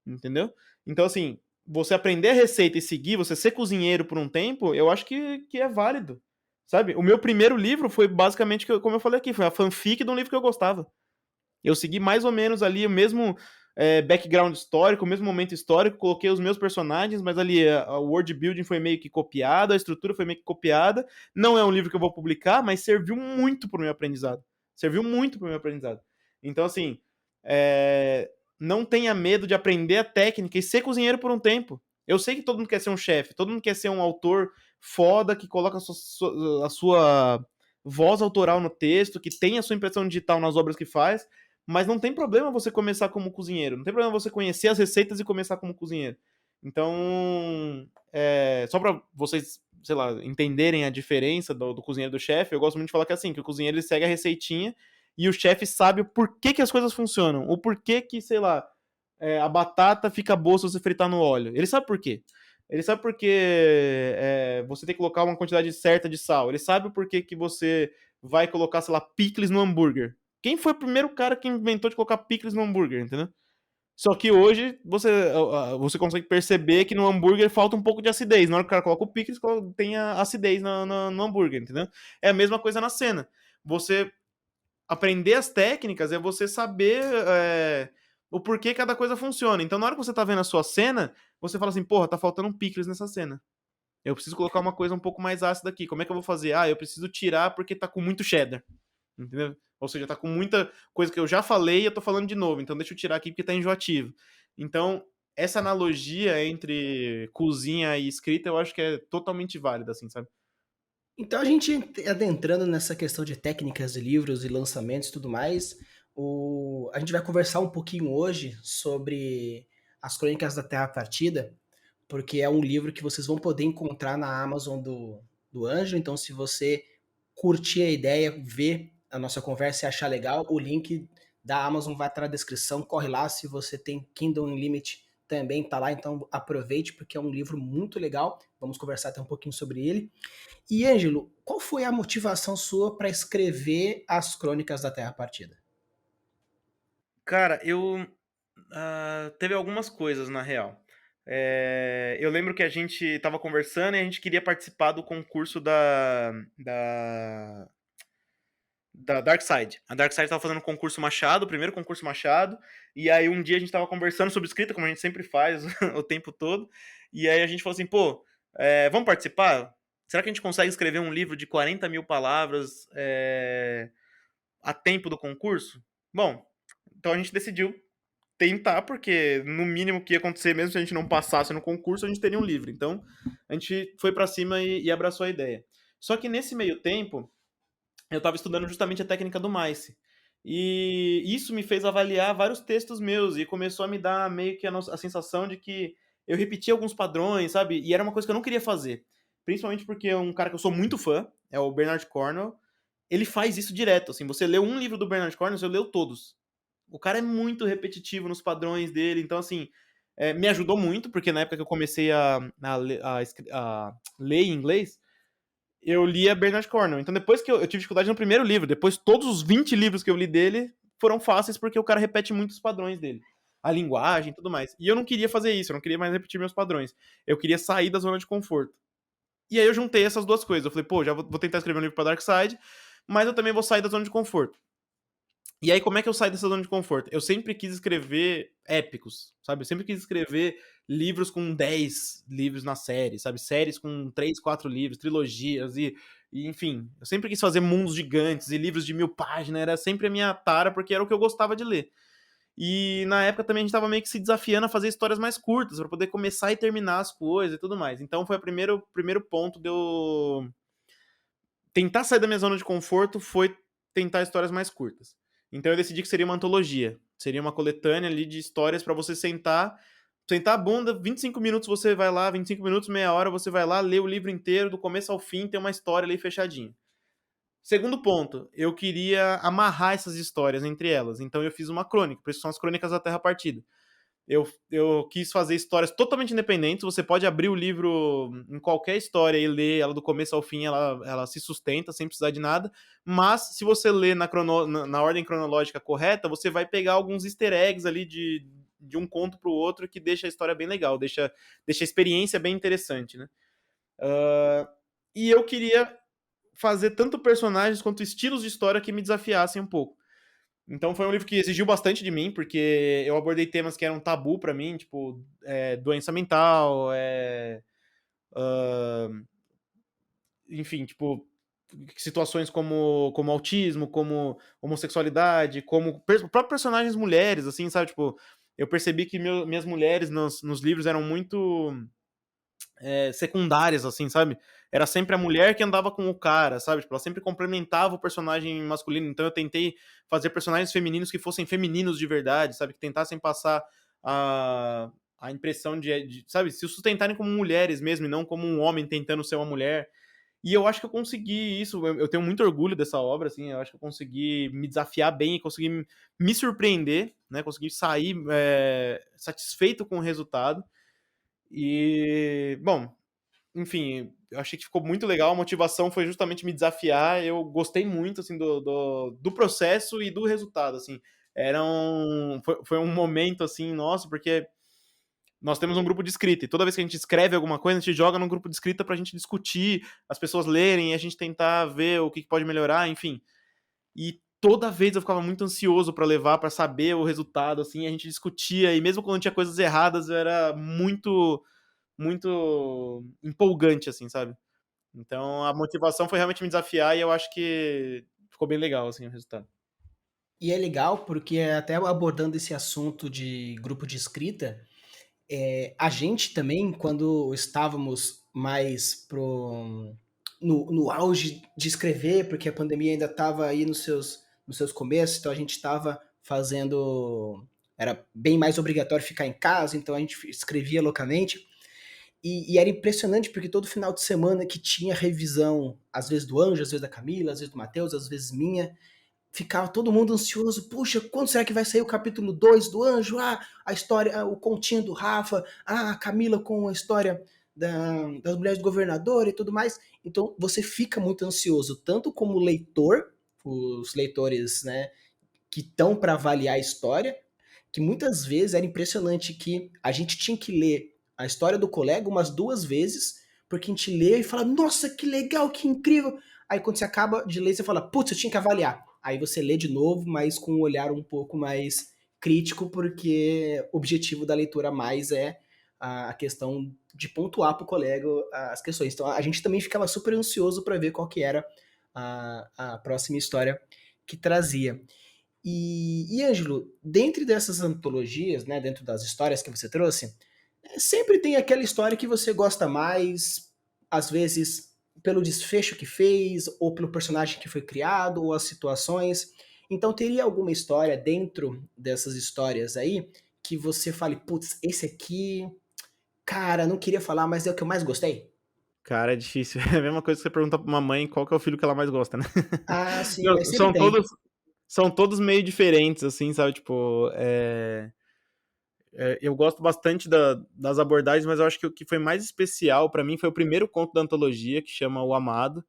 entendeu? Então, assim, você aprender a receita e seguir, você ser cozinheiro por um tempo, eu acho que é válido, sabe? O meu primeiro livro foi basicamente, como eu falei aqui, foi a fanfic de um livro que eu gostava. Eu segui mais ou menos ali o mesmo background histórico, o mesmo momento histórico, coloquei os meus personagens, mas ali a world building foi meio que copiada, a estrutura foi meio que copiada. Não é um livro que eu vou publicar, mas serviu muito pro meu aprendizado. Serviu muito pro meu aprendizado. Então, assim, não tenha medo de aprender a técnica e ser cozinheiro por um tempo. Eu sei que todo mundo quer ser um chefe, todo mundo quer ser um autor foda que coloca a sua voz autoral no texto, que tem a sua impressão digital nas obras que faz, mas não tem problema você começar como cozinheiro. Não tem problema você conhecer as receitas e começar como cozinheiro. Então, só para vocês, sei lá, entenderem a diferença do cozinheiro e do chefe, eu gosto muito de falar que é assim, que o cozinheiro ele segue a receitinha e o chefe sabe o porquê que as coisas funcionam, o porquê que, sei lá, a batata fica boa se você fritar no óleo. Ele sabe por quê. Ele sabe porque você tem que colocar uma quantidade certa de sal. Ele sabe o porquê que você vai colocar, sei lá, picles no hambúrguer. Quem foi o primeiro cara que inventou de colocar picles no hambúrguer, entendeu? Só que hoje você consegue perceber que no hambúrguer falta um pouco de acidez. Na hora que o cara coloca o picles, tem a acidez no hambúrguer, entendeu? É a mesma coisa na cena. Você aprender as técnicas é você saber o porquê cada coisa funciona. Então, na hora que você tá vendo a sua cena, você fala assim, porra, tá faltando um picles nessa cena. Eu preciso colocar uma coisa um pouco mais ácida aqui. Como é que eu vou fazer? Ah, eu preciso tirar porque tá com muito cheddar. Entendeu? Ou seja, tá com muita coisa que eu já falei e eu tô falando de novo. Então deixa eu tirar aqui porque tá enjoativo. Então, essa analogia entre cozinha e escrita eu acho que é totalmente válida, assim, sabe? Então a gente adentrando nessa questão de técnicas de livros e lançamentos e tudo mais, a gente vai conversar um pouquinho hoje sobre As Crônicas da Terra Partida, porque é um livro que vocês vão poder encontrar na Amazon do Anjo, então se você curtir a ideia, ver a nossa conversa e achar legal, o link da Amazon vai estar na descrição, corre lá, se você tem Kindle Unlimited também tá lá, então aproveite porque é um livro muito legal, vamos conversar até um pouquinho sobre ele. E, Ângelo, qual foi a motivação sua para escrever As Crônicas da Terra Partida? Cara, teve algumas coisas, na real. Eu lembro que a gente tava conversando e a gente queria participar do concurso da Darkside. A Darkside tava fazendo um concurso Machado, o primeiro concurso Machado, e aí um dia a gente tava conversando sobre escrita, como a gente sempre faz o tempo todo, e aí a gente falou assim, pô, vamos participar? será que a gente consegue escrever um livro de 40.000 palavras a tempo do concurso? Bom, então a gente decidiu tentar, porque no mínimo o que ia acontecer, mesmo se a gente não passasse no concurso, a gente teria um livro. Então a gente foi pra cima e abraçou a ideia. Só que nesse meio tempo, eu estava estudando justamente a técnica do Mice. E isso me fez avaliar vários textos meus e começou a me dar meio que a sensação de que eu repetia alguns padrões, sabe? E era uma coisa que eu não queria fazer. Principalmente porque um cara que eu sou muito fã, é o Bernard Cornwell, ele faz isso direto, assim, você lê um livro do Bernard Cornwell, você leu todos. O cara é muito repetitivo nos padrões dele, então assim, me ajudou muito, porque na época que eu comecei a ler em inglês, eu lia Bernard Cornwell. Então depois que eu tive dificuldade no primeiro livro, depois todos os 20 livros que eu li dele foram fáceis porque o cara repete muito os padrões dele. A linguagem e tudo mais. E eu não queria fazer isso, eu não queria mais repetir meus padrões. Eu queria sair da zona de conforto. E aí eu juntei essas duas coisas. Eu falei, pô, já vou tentar escrever um livro pra Darkseid, mas eu também vou sair da zona de conforto. E aí, como é que eu saio dessa zona de conforto? Eu sempre quis escrever épicos, sabe? Eu sempre quis escrever livros com 10 livros na série, sabe? Séries com 3, 4 livros, trilogias enfim. Eu sempre quis fazer mundos gigantes e livros de 1000 páginas. Era sempre a minha tara, porque era o que eu gostava de ler. E na época também a gente tava meio que se desafiando a fazer histórias mais curtas, para poder começar e terminar as coisas e tudo mais. Então foi o primeiro ponto de eu tentar sair da minha zona de conforto, foi tentar histórias mais curtas. Então eu decidi que seria uma antologia. Seria uma coletânea ali de histórias para você sentar a bunda, 25 minutos você vai lá, 25 minutos, meia hora você vai lá, lê o livro inteiro, do começo ao fim, tem uma história ali fechadinha. Segundo ponto, eu queria amarrar essas histórias entre elas. Então eu fiz uma crônica, por isso são as crônicas da Terra Partida. Eu quis fazer histórias totalmente independentes. Você pode abrir o livro em qualquer história e ler ela do começo ao fim, ela se sustenta sem precisar de nada. Mas se você ler na ordem cronológica correta, você vai pegar alguns easter eggs ali de um conto para o outro que deixa a história bem legal, deixa a experiência bem interessante, né? E eu queria fazer tanto personagens quanto estilos de história que me desafiassem um pouco. Então foi um livro que exigiu bastante de mim, porque eu abordei temas que eram tabu para mim, tipo doença mental, enfim, tipo situações como autismo, como homossexualidade, como próprios personagens mulheres, assim, sabe? Tipo, eu percebi que minhas mulheres nos livros eram muito secundárias, assim, sabe? Era sempre a mulher que andava com o cara, sabe? Tipo, ela sempre complementava o personagem masculino. Então eu tentei fazer personagens femininos que fossem femininos de verdade, sabe? Que tentassem passar a impressão sabe? Se sustentarem como mulheres mesmo e não como um homem tentando ser uma mulher. E eu acho que eu consegui isso. Eu tenho muito orgulho dessa obra, assim. Eu acho que eu consegui me desafiar bem e consegui me surpreender, né? Consegui sair satisfeito com o resultado. E, bom, enfim, eu achei que ficou muito legal. A motivação foi justamente me desafiar. Eu gostei muito, assim, do processo e do resultado, assim. Foi um momento, assim, nosso, porque nós temos um grupo de escrita e toda vez que a gente escreve alguma coisa, a gente joga num grupo de escrita pra gente discutir, as pessoas lerem e a gente tentar ver o que pode melhorar, enfim. E toda vez eu ficava muito ansioso pra levar, pra saber o resultado, assim, a gente discutia e mesmo quando tinha coisas erradas, era muito empolgante, assim, sabe? Então a motivação foi realmente me desafiar e eu acho que ficou bem legal, assim, o resultado. E é legal porque até abordando esse assunto de grupo de escrita, a gente também, quando estávamos mais no auge de escrever, porque a pandemia ainda estava aí nos seus começos, então a gente estava fazendo. Era bem mais obrigatório ficar em casa, então a gente escrevia loucamente. E era impressionante porque todo final de semana que tinha revisão, às vezes do Anjo, às vezes da Camila, às vezes do Matheus, às vezes minha, ficava todo mundo ansioso. Puxa, quando será que vai sair o capítulo 2 do Anjo? Ah, a história, o continho do Rafa. Ah, a Camila com a história das mulheres do governador e tudo mais. Então você fica muito ansioso, tanto como leitor, os leitores, né, que estão para avaliar a história, que muitas vezes era impressionante que a gente tinha que ler a história do colega umas 2 vezes, porque a gente lê e fala, nossa, que legal, que incrível. Aí quando você acaba de ler, você fala, putz, eu tinha que avaliar. Aí você lê de novo, mas com um olhar um pouco mais crítico, porque o objetivo da leitura mais é a questão de pontuar para o colega as questões. Então a gente também ficava super ansioso para ver qual que era a próxima história que trazia. E Ângelo, dentro dessas antologias, né, dentro das histórias que você trouxe, sempre tem aquela história que você gosta mais, às vezes pelo desfecho que fez, ou pelo personagem que foi criado, ou as situações. Então teria alguma história dentro dessas histórias aí que você fale, putz, esse aqui, cara, não queria falar, mas é o que eu mais gostei? Cara, é difícil. É a mesma coisa que você pergunta pra uma mãe qual que é o filho que ela mais gosta, né? Ah, sim, Não, mas sempre tem. são todos meio diferentes, assim, sabe? Tipo, eu gosto bastante das abordagens, mas eu acho que o que foi mais especial pra mim foi o primeiro conto da antologia, que chama O Amado.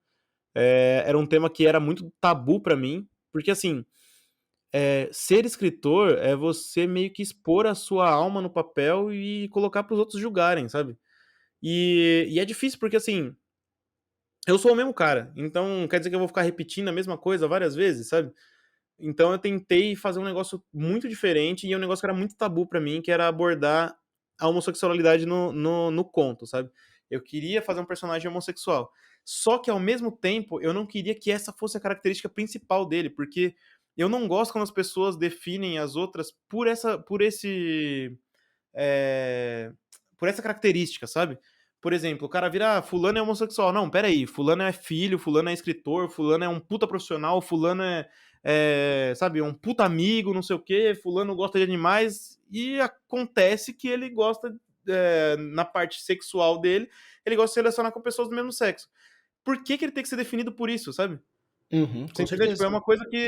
Era um tema que era muito tabu pra mim, porque assim, ser escritor é você meio que expor a sua alma no papel e colocar pros outros julgarem, sabe? E é difícil porque assim, eu sou o mesmo cara, então quer dizer que eu vou ficar repetindo a mesma coisa várias vezes, sabe? Então eu tentei fazer um negócio muito diferente e um negócio que era muito tabu pra mim, que era abordar a homossexualidade no conto, sabe? Eu queria fazer um personagem homossexual. Só que ao mesmo tempo, eu não queria que essa fosse a característica principal dele, porque eu não gosto quando as pessoas definem as outras é, por essa característica, sabe? Por exemplo, o cara vira, fulano é homossexual. Não, pera aí, fulano é filho, fulano é escritor, fulano é um puta profissional, fulano sabe, um puta amigo, não sei o quê, fulano gosta de animais, e acontece que ele gosta, na parte sexual dele, ele gosta de se relacionar com pessoas do mesmo sexo. Por que que ele tem que ser definido por isso, sabe? Uhum, Você com entendeu? Tipo, certeza.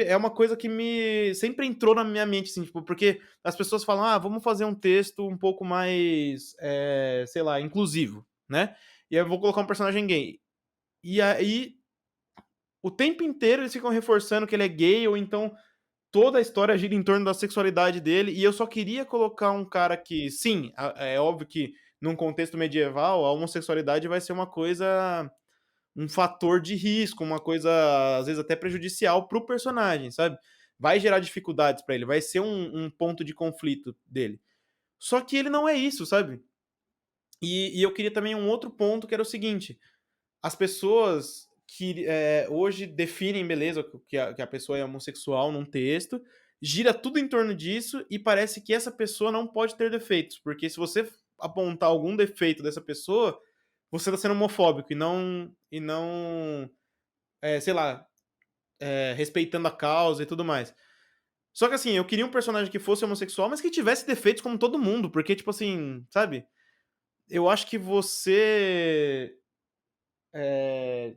é uma coisa que me sempre entrou na minha mente, assim, tipo, porque as pessoas falam, ah, vamos fazer um texto um pouco mais, sei lá, inclusivo, né? E aí eu vou colocar um personagem gay. E aí, o tempo inteiro eles ficam reforçando que ele é gay, ou então toda a história gira em torno da sexualidade dele, e eu só queria colocar um cara que, sim, é óbvio que num contexto medieval, a homossexualidade vai ser uma coisa, um fator de risco, uma coisa às vezes até prejudicial pro personagem, sabe? Vai gerar dificuldades para ele, vai ser um ponto de conflito dele. Só que ele não é isso, sabe? E eu queria também um outro ponto que era o seguinte: as pessoas que hoje definem, beleza, que a pessoa é homossexual num texto, gira tudo em torno disso e parece que essa pessoa não pode ter defeitos, porque se você apontar algum defeito dessa pessoa, você está sendo homofóbico e não sei lá, respeitando a causa e tudo mais. Só que assim, eu queria um personagem que fosse homossexual, mas que tivesse defeitos como todo mundo, porque, tipo assim, sabe? Eu acho que você, é,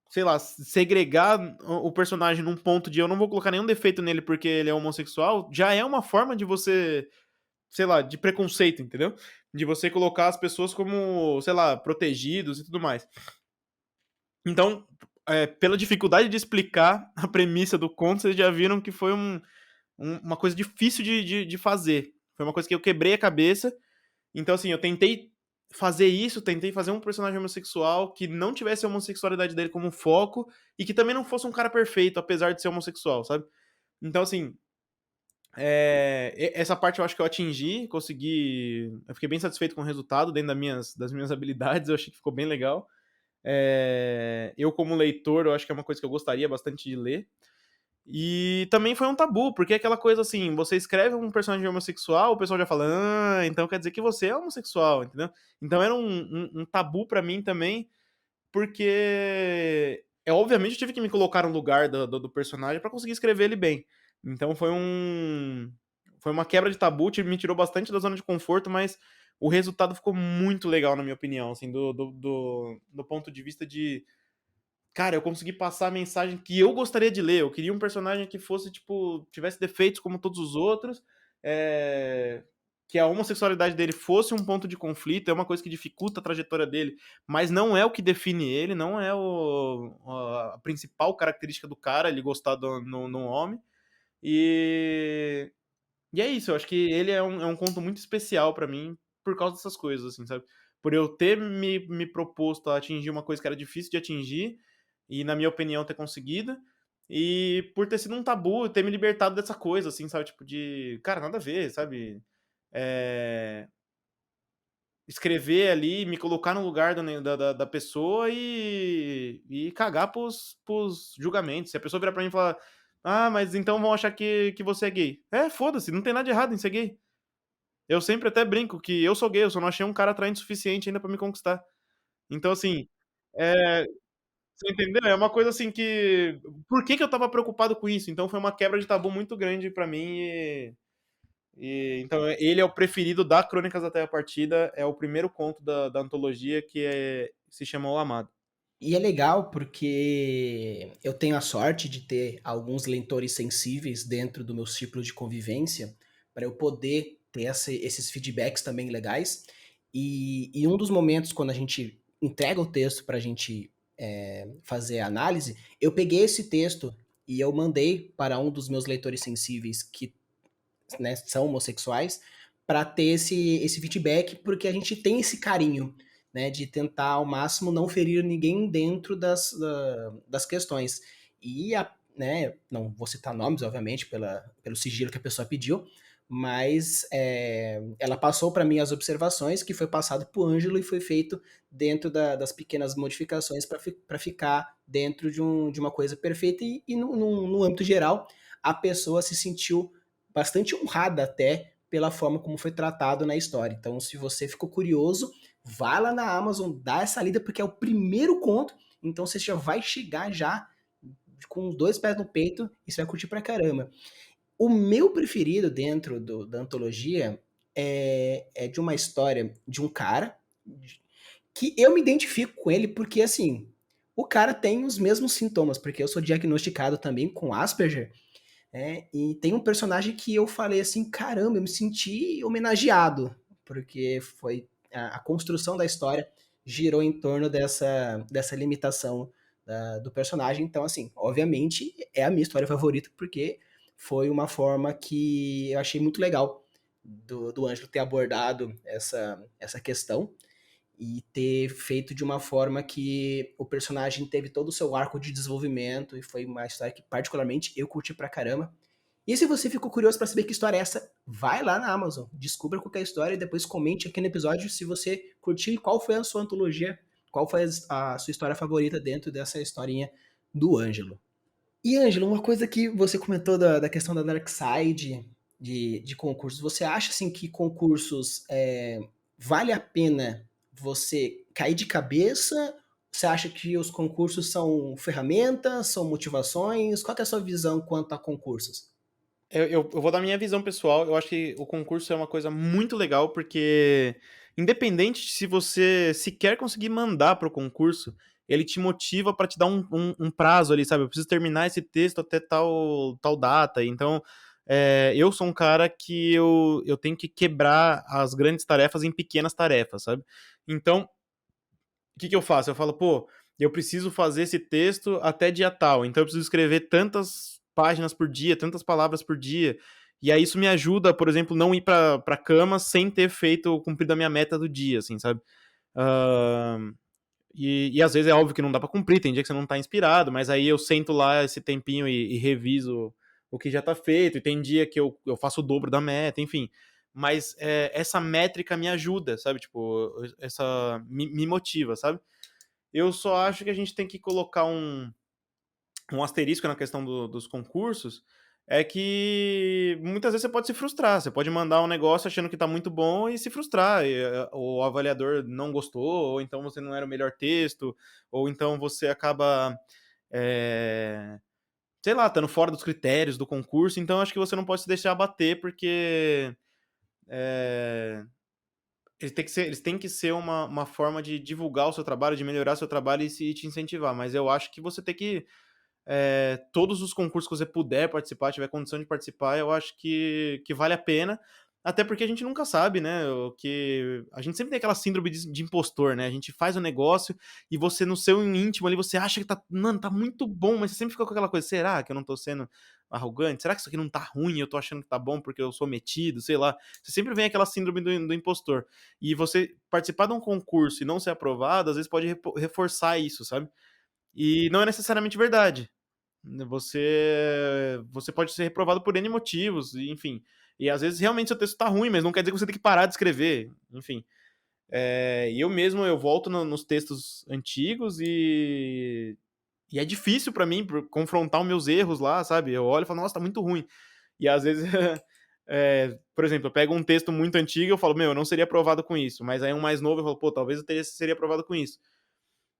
sei lá, segregar o personagem num ponto de eu não vou colocar nenhum defeito nele porque ele é homossexual, já é uma forma de você, sei lá, de preconceito, entendeu? De você colocar as pessoas como, sei lá, protegidos e tudo mais. Então, pela dificuldade de explicar a premissa do conto, vocês já viram que foi uma coisa difícil de fazer. Foi uma coisa que eu quebrei a cabeça. Então, assim, eu tentei fazer isso, tentei fazer um personagem homossexual que não tivesse a homossexualidade dele como foco e que também não fosse um cara perfeito, apesar de ser homossexual, sabe? Então, assim, essa parte eu acho que eu atingi, consegui. Eu fiquei bem satisfeito com o resultado dentro das minhas habilidades, eu achei que ficou bem legal. Eu, como leitor, eu acho que é uma coisa que eu gostaria bastante de ler. E também foi um tabu, porque é aquela coisa assim, você escreve um personagem homossexual, o pessoal já fala, ah, então quer dizer que você é homossexual, entendeu? Então era um tabu pra mim também, porque obviamente eu tive que me colocar no lugar do personagem pra conseguir escrever ele bem. Então foi uma quebra de tabu, me tirou bastante da zona de conforto, mas o resultado ficou muito legal, na minha opinião, assim, do ponto de vista de, cara, eu consegui passar a mensagem que eu gostaria de ler. Eu queria um personagem que fosse, tipo, tivesse defeitos como todos os outros, é, que a homossexualidade dele fosse um ponto de conflito, é uma coisa que dificulta a trajetória dele, mas não é o que define ele, não é a principal característica do cara, ele gostar no homem. E, e é isso, eu acho que ele é um conto muito especial pra mim por causa dessas coisas, assim, sabe? Por eu ter me proposto a atingir uma coisa que era difícil de atingir, e na minha opinião ter conseguido, e por ter sido um tabu, ter me libertado dessa coisa, assim, sabe? Tipo, de, cara, nada a ver, sabe? É, escrever ali, me colocar no lugar da pessoa e cagar para os julgamentos. Se a pessoa virar pra mim e falar: "Ah, mas então vão achar que você é gay". É, foda-se, não tem nada de errado em ser gay. Eu sempre até brinco que eu sou gay, eu só não achei um cara atraente o suficiente ainda pra me conquistar. Então assim, eh, você entendeu? É uma coisa assim que por que que eu estava preocupado com isso? Então foi uma quebra de tabu muito grande pra mim então ele é o preferido da Crônicas da Terra Partida, é o primeiro conto da antologia se chama O Amado. E é legal porque eu tenho a sorte de ter alguns leitores sensíveis dentro do meu círculo de convivência para eu poder ter esses feedbacks também legais. E um dos momentos quando a gente entrega o texto para a gente fazer a análise, eu peguei esse texto e eu mandei para um dos meus leitores sensíveis que, né, são homossexuais, para ter esse feedback, porque a gente tem esse carinho, né, de tentar ao máximo não ferir ninguém dentro das questões. E, né, não vou citar nomes, obviamente, pelo sigilo que a pessoa pediu, mas ela passou para mim as observações, que foi passado para o Ângelo e foi feito dentro das pequenas modificações para ficar dentro de uma coisa perfeita. E no âmbito geral, a pessoa se sentiu bastante honrada até pela forma como foi tratado na história. Então, se você ficou curioso, vá lá na Amazon, dá essa lida, porque é o primeiro conto, então você já vai chegar já com os dois pés no peito e você vai curtir pra caramba. O meu preferido dentro da antologia é de uma história de um cara que eu me identifico com ele porque, assim, o cara tem os mesmos sintomas, porque eu sou diagnosticado também com Asperger, e tem um personagem que eu falei assim, caramba, eu me senti homenageado, porque foi a construção da história girou em torno dessa limitação do personagem. Então, assim, obviamente é a minha história favorita, porque foi uma forma que eu achei muito legal do Ângelo ter abordado essa questão e ter feito de uma forma que o personagem teve todo o seu arco de desenvolvimento e foi uma história que particularmente eu curti pra caramba. E se você ficou curioso para saber que história é essa, vai lá na Amazon, descubra qual que é a história e depois comente aqui no episódio se você curtiu e qual foi a sua antologia, qual foi a sua história favorita dentro dessa historinha do Ângelo. E Ângelo, uma coisa que você comentou da questão da Dark Side, de concursos, você acha assim que concursos vale a pena você cair de cabeça? Você acha que os concursos são ferramentas, são motivações? Qual que é a sua visão quanto a concursos? Eu vou dar minha visão pessoal, eu acho que o concurso é uma coisa muito legal, porque independente de se você sequer conseguir mandar para o concurso, ele te motiva para te dar um prazo ali, sabe? Eu preciso terminar esse texto até tal data. Então, eu sou um cara que eu tenho que quebrar as grandes tarefas em pequenas tarefas, sabe? Então, o que eu faço? Eu falo, pô, eu preciso fazer esse texto até dia tal, então eu preciso escrever tantas páginas por dia, tantas palavras por dia. E aí isso me ajuda, por exemplo, não ir pra cama sem ter cumprido a minha meta do dia, assim, sabe? Uh, e às vezes é óbvio que não dá pra cumprir, tem dia que você não tá inspirado, mas aí eu sento lá esse tempinho e reviso o que já tá feito, e tem dia que eu faço o dobro da meta, enfim. Mas essa métrica me ajuda, sabe? Tipo, me motiva, sabe? Eu só acho que a gente tem que colocar um asterisco na questão dos concursos, é que muitas vezes você pode se frustrar, você pode mandar um negócio achando que tá muito bom e se frustrar, o avaliador não gostou, ou então você não era o melhor texto, ou então você acaba, é, sei lá, estando fora dos critérios do concurso, então acho que você não pode se deixar abater, porque é, eles têm que ser uma forma de divulgar o seu trabalho, de melhorar o seu trabalho e te incentivar, mas eu acho que você tem que todos os concursos que você puder participar, tiver condição de participar, eu acho que vale a pena. Até porque a gente nunca sabe, né? Que a gente sempre tem aquela síndrome de impostor, né? A gente faz o negócio e você, no seu íntimo ali, você acha que tá, mano, tá muito bom, mas você sempre fica com aquela coisa: será que eu não tô sendo arrogante? Será que isso aqui não tá ruim? Eu tô achando que tá bom porque eu sou metido, sei lá. Você sempre vem aquela síndrome do impostor. E você participar de um concurso e não ser aprovado, às vezes pode reforçar isso, sabe? E não é necessariamente verdade. Você pode ser reprovado por N motivos, enfim. E às vezes realmente seu texto tá ruim, mas não quer dizer que você tem que parar de escrever, enfim. E eu mesmo, eu volto nos textos antigos e é difícil pra mim confrontar os meus erros lá, sabe? Eu olho e falo, nossa, tá muito ruim. E às vezes, por exemplo, eu pego um texto muito antigo e eu falo, meu, eu não seria aprovado com isso. Mas aí um mais novo eu falo, pô, talvez seria aprovado com isso.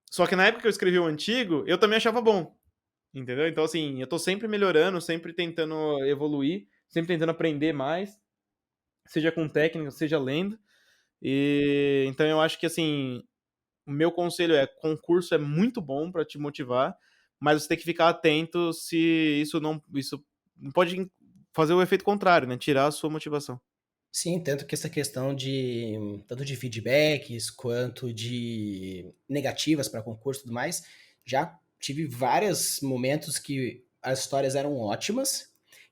Só que na época que eu escrevi o antigo, eu também achava bom, entendeu? Então, assim, eu tô sempre melhorando, sempre tentando evoluir, sempre tentando aprender mais, seja com técnica, seja lendo. E então eu acho que, assim, o meu conselho é: concurso é muito bom para te motivar, mas você tem que ficar atento se isso não pode fazer o efeito contrário, né? Tirar a sua motivação. Sim, tanto que essa questão tanto de feedbacks quanto de negativas para concurso e tudo mais, já tive vários momentos que as histórias eram ótimas,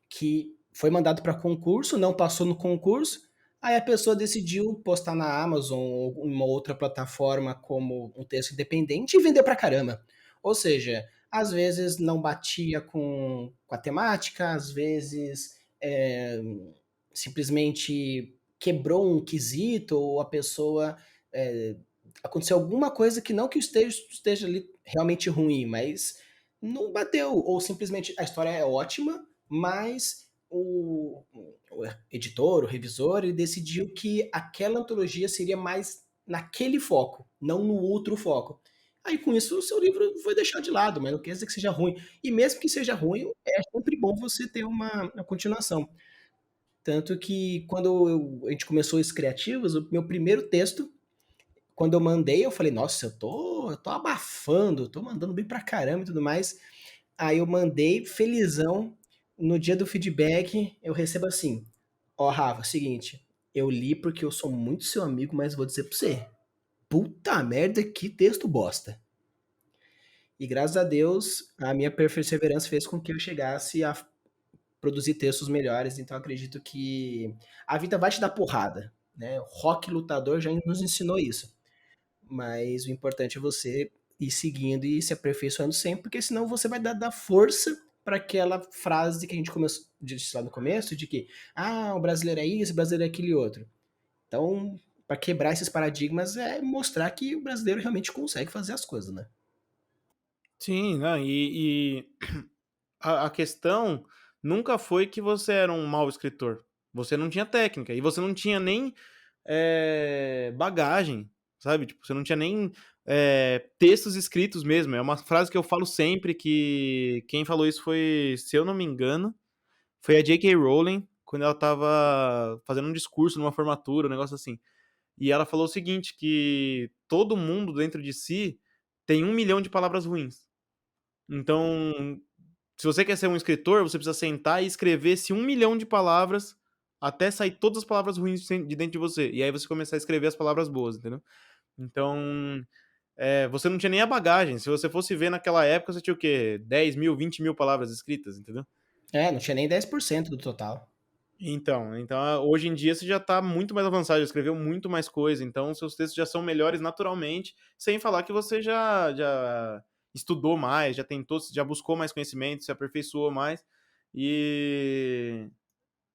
que foi mandado para concurso, não passou no concurso, aí a pessoa decidiu postar na Amazon ou em uma outra plataforma como um texto independente e vender para caramba. Ou seja, às vezes não batia com a temática, às vezes simplesmente quebrou um quesito ou a pessoa aconteceu alguma coisa que não que esteja ali realmente ruim, mas não bateu ou simplesmente a história é ótima, mas o editor, o revisor, ele decidiu que aquela antologia seria mais naquele foco, não no outro foco. Aí com isso o seu livro foi deixado de lado, mas não quer dizer que seja ruim. E mesmo que seja ruim, é sempre bom você ter uma continuação. Tanto que quando a gente começou os criativos, o meu primeiro texto, quando eu mandei, eu falei, nossa, eu tô abafando, tô mandando bem pra caramba e tudo mais. Aí eu mandei, felizão, no dia do feedback, eu recebo assim, ó, Rafa, seguinte, eu li porque eu sou muito seu amigo, mas vou dizer pra você, puta merda, que texto bosta. E graças a Deus, a minha perseverança fez com que eu chegasse a produzir textos melhores, então acredito que a vida vai te dar porrada, né? O Rock Lutador já nos ensinou isso, mas o importante é você ir seguindo e se aperfeiçoando sempre, porque senão você vai dar força para aquela frase que a gente começou disse lá no começo, de que o brasileiro é isso, o brasileiro é aquele outro. Então, para quebrar esses paradigmas é mostrar que o brasileiro realmente consegue fazer as coisas, né? Sim, né? A questão nunca foi que você era um mau escritor. Você não tinha técnica e você não tinha nem bagagem, sabe? Tipo, você não tinha nem textos escritos mesmo. É uma frase que eu falo sempre que quem falou isso foi, se eu não me engano, foi a J.K. Rowling, quando ela tava fazendo um discurso numa formatura, um negócio assim. E ela falou o seguinte, que todo mundo dentro de si tem 1 milhão de palavras ruins. Então, se você quer ser um escritor, você precisa sentar e escrever esse 1 milhão de palavras até sair todas as palavras ruins de dentro de você. E aí você começar a escrever as palavras boas, entendeu? Então, você não tinha nem a bagagem. Se você fosse ver naquela época, você tinha o quê? 10 mil, 20 mil palavras escritas, entendeu? É, não tinha nem 10% do total. Então, hoje em dia você já está muito mais avançado, já escreveu muito mais coisa, então seus textos já são melhores naturalmente, sem falar que você já estudou mais, já tentou, já buscou mais conhecimento, se aperfeiçoou mais, e,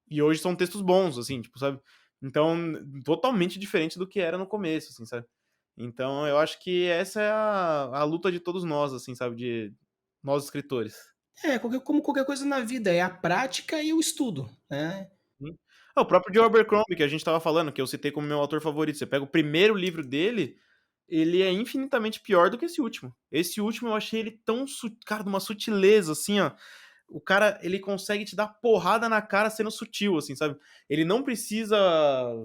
e hoje são textos bons, assim, tipo, sabe? Então, totalmente diferente do que era no começo, assim, sabe? Então, eu acho que essa é a luta de todos nós, assim, sabe? De nós escritores. Como qualquer coisa na vida, é a prática e o estudo, né? Sim. O próprio Joe Abercrombie, que a gente estava falando, que eu citei como meu autor favorito. Você pega o primeiro livro dele, ele é infinitamente pior do que esse último. Esse último eu achei ele tão, cara, de uma sutileza, assim, ó. O cara, ele consegue te dar porrada na cara sendo sutil, assim, sabe? Ele não precisa,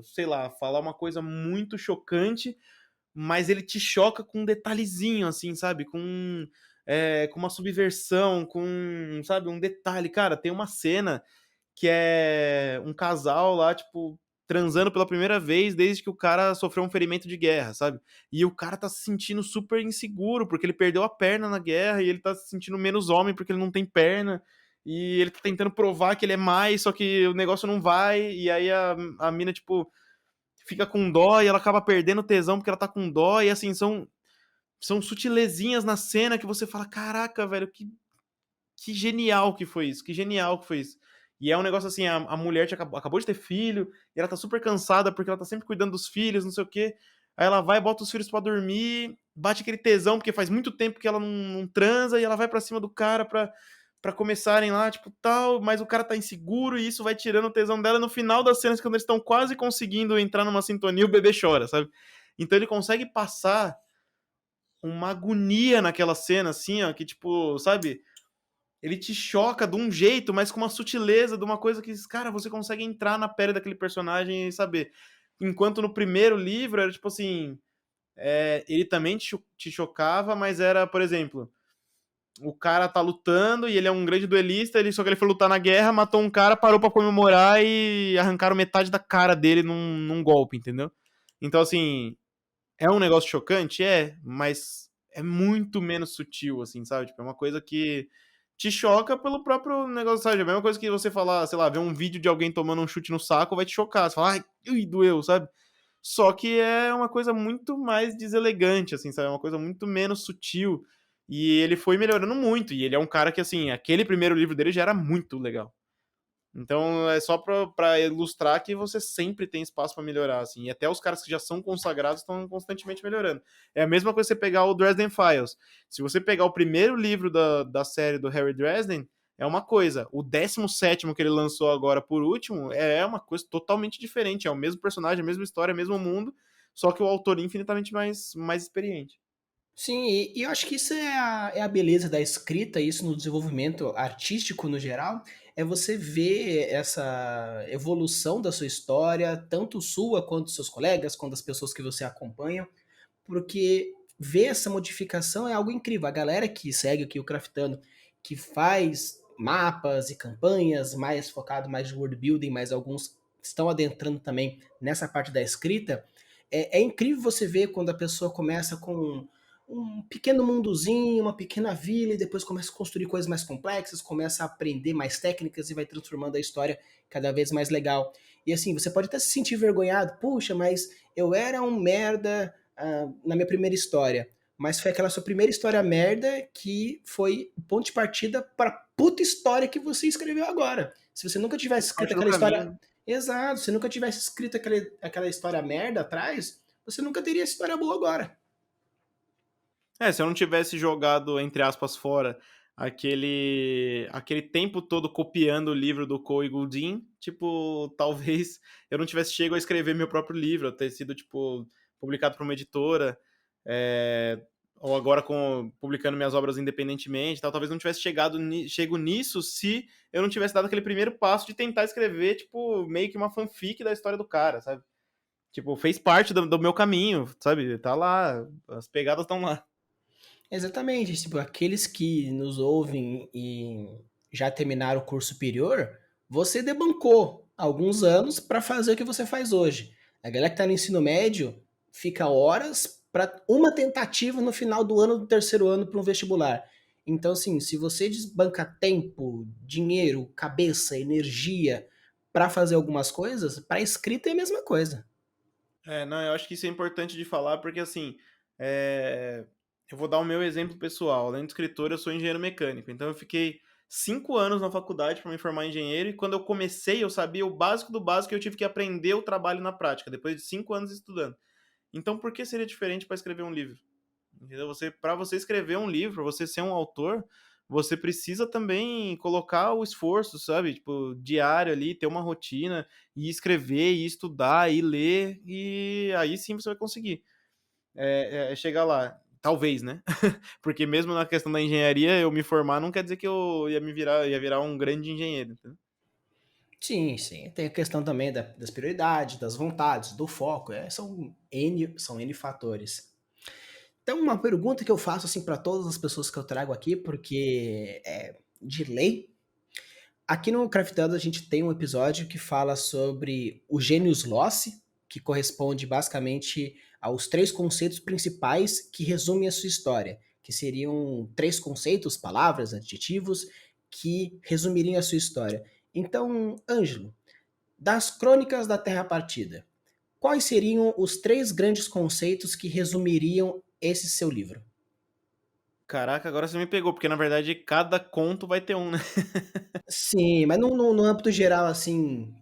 sei lá, falar uma coisa muito chocante, mas ele te choca com um detalhezinho, assim, sabe? Com uma subversão, com, sabe, um detalhe. Cara, tem uma cena que é um casal lá, tipo, transando pela primeira vez desde que o cara sofreu um ferimento de guerra, sabe? E o cara tá se sentindo super inseguro porque ele perdeu a perna na guerra e ele tá se sentindo menos homem porque ele não tem perna. E ele tá tentando provar que ele é mais, só que o negócio não vai. E aí a mina, tipo, fica com dó e ela acaba perdendo tesão porque ela tá com dó. E assim, são sutilezinhas na cena que você fala: caraca, velho, que genial que foi isso, que genial que foi isso. E é um negócio assim, a mulher acabou de ter filho, e ela tá super cansada porque ela tá sempre cuidando dos filhos, não sei o quê. aí ela vai, bota os filhos pra dormir, bate aquele tesão, porque faz muito tempo que ela não transa, e ela vai pra cima do cara pra começarem lá, tipo, tal, mas o cara tá inseguro e isso vai tirando o tesão dela. No final das cenas, quando eles estão quase conseguindo entrar numa sintonia, o bebê chora, sabe? Então ele consegue passar uma agonia naquela cena, assim, ó, que tipo, sabe? Ele te choca de um jeito, mas com uma sutileza, de uma coisa que, cara, você consegue entrar na pele daquele personagem e saber. Enquanto no primeiro livro era tipo assim, ele também te chocava, mas era, por exemplo, o cara tá lutando e ele é um grande duelista, só que ele foi lutar na guerra, matou um cara, parou pra comemorar e arrancaram metade da cara dele num golpe, entendeu? Então, assim, é um negócio chocante? É, mas é muito menos sutil, assim, sabe? Tipo, é uma coisa que te choca pelo próprio negócio, sabe? É a mesma coisa que você falar, sei lá, ver um vídeo de alguém tomando um chute no saco vai te chocar. Você fala, ai, ui, doeu, sabe? Só que é uma coisa muito mais deselegante, assim, sabe? É uma coisa muito menos sutil. E ele foi melhorando muito. E ele é um cara que, assim, aquele primeiro livro dele já era muito legal. Então é só pra ilustrar que você sempre tem espaço pra melhorar, assim. E até os caras que já são consagrados estão constantemente melhorando. É a mesma coisa você pegar o Dresden Files. Se você pegar o primeiro livro da série do Harry Dresden, é uma coisa. O 17º que ele lançou agora por último é uma coisa totalmente diferente. É o mesmo personagem, a mesma história, o mesmo mundo, só que o autor infinitamente mais experiente. Sim, e eu acho que isso é a beleza da escrita, isso no desenvolvimento artístico no geral, é você ver essa evolução da sua história, tanto sua quanto dos seus colegas, quanto das pessoas que você acompanha, porque ver essa modificação é algo incrível. A galera que segue aqui o Craftando, que faz mapas e campanhas mais focado mais de world building, mas alguns estão adentrando também nessa parte da escrita, é incrível você ver quando a pessoa começa com um pequeno mundozinho, uma pequena vila, e depois começa a construir coisas mais complexas, começa a aprender mais técnicas e vai transformando a história cada vez mais legal. E assim, você pode até se sentir envergonhado, puxa, mas eu era um merda na minha primeira história. Mas foi aquela sua primeira história merda que foi o ponto de partida para a puta história que você escreveu agora. Se você nunca tivesse Faz escrito parte do aquela caminho, história. né? Exato, se você nunca tivesse escrito aquela história merda atrás, você nunca teria essa história boa agora. Se eu não tivesse jogado, entre aspas, fora aquele tempo todo copiando o livro do Cole Goulding, tipo, talvez eu não tivesse chego a escrever meu próprio livro, ter sido, tipo, publicado por uma editora, é, ou agora publicando minhas obras independentemente, tal, talvez não tivesse chego nisso se eu não tivesse dado aquele primeiro passo de tentar escrever, tipo, meio que uma fanfic da história do cara, sabe? Tipo, fez parte do meu caminho, sabe? Tá lá, as pegadas estão lá. Exatamente, tipo, aqueles que nos ouvem e já terminaram o curso superior, você debancou alguns anos para fazer o que você faz hoje. A galera que está no ensino médio fica horas para uma tentativa no final do ano do terceiro ano para um vestibular. Então, assim, se você desbanca tempo, dinheiro, cabeça, energia para fazer algumas coisas, para escrita é a mesma coisa. Não, eu acho que isso é importante de falar, porque assim, eu vou dar o meu exemplo pessoal. Além de escritor, eu sou engenheiro mecânico. Então eu fiquei 5 anos na faculdade para me formar em engenheiro, e quando eu comecei, eu sabia o básico do básico e eu tive que aprender o trabalho na prática, depois de 5 anos estudando. Então por que seria diferente para escrever um livro? Entendeu? Para você escrever um livro, você ser um autor, você precisa também colocar o esforço, sabe? Tipo, diário ali, ter uma rotina, e escrever, e estudar, e ler, e aí sim você vai conseguir chegar lá. Talvez, né? Porque mesmo na questão da engenharia, eu me formar não quer dizer que eu ia virar um grande engenheiro, entendeu? Sim, sim. Tem a questão também das prioridades, das vontades, do foco. São N fatores. Então, uma pergunta que eu faço assim para todas as pessoas que eu trago aqui, porque é de lei. Aqui no Craftando a gente tem um episódio que fala sobre o genius loci, que corresponde basicamente aos três conceitos principais que resumem a sua história, que seriam três conceitos, palavras, adjetivos, que resumiriam a sua história. Então, Ângelo, das Crônicas da Terra Partida, quais seriam os três grandes conceitos que resumiriam esse seu livro? Caraca, agora você me pegou, porque na verdade cada conto vai ter um, né? Sim, mas no âmbito geral, assim,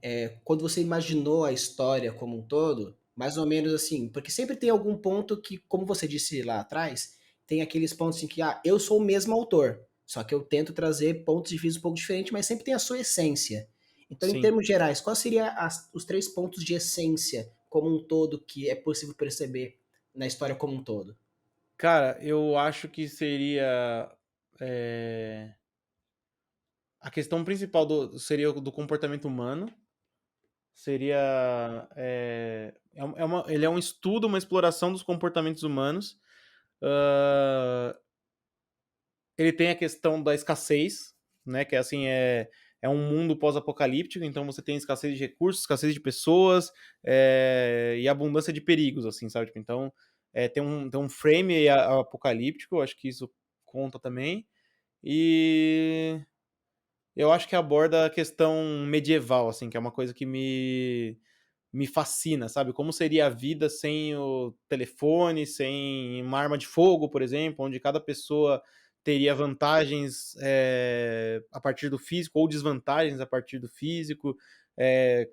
quando você imaginou a história como um todo, Mais ou menos assim, porque sempre tem algum ponto que, como você disse lá atrás, tem aqueles pontos em que, eu sou o mesmo autor, só que eu tento trazer pontos de vista um pouco diferentes, mas sempre tem a sua essência. Então, em Sim. termos gerais, quais seriam os 3 pontos de essência como um todo que é possível perceber na história como um todo? Cara, eu acho que seria, eh, a questão principal seria o do comportamento humano, seria, ele é um estudo, uma exploração dos comportamentos humanos. Hã, ele tem a questão da escassez, né, que é assim, é um mundo pós-apocalíptico, então você tem escassez de recursos, escassez de pessoas, e abundância de perigos, assim, sabe, tipo, então, tem um frame apocalíptico, acho que isso conta também. E eu acho que aborda a questão medieval, assim, que é uma coisa que me fascina, sabe? Como seria a vida sem o telefone, sem uma arma de fogo, por exemplo, onde cada pessoa teria vantagens a partir do físico ou desvantagens a partir do físico,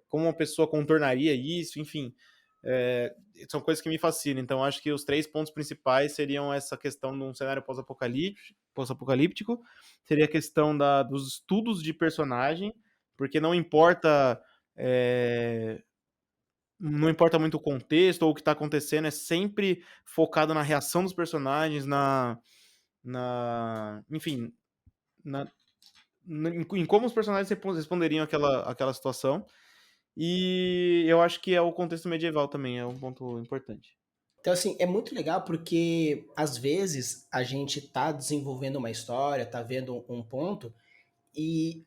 como uma pessoa contornaria isso, enfim. São coisas que me fascinam. Então, acho que os 3 pontos principais seriam essa questão de um cenário pós-apocalíptico, seria a questão dos estudos de personagem, porque é, não importa muito o contexto ou o que está acontecendo, é sempre focado na reação dos personagens, enfim, na, em como os personagens responderiam àquela situação. E eu acho que é o contexto medieval também, é um ponto importante. Então, assim, é muito legal porque, às vezes, a gente tá desenvolvendo uma história, tá vendo um ponto, e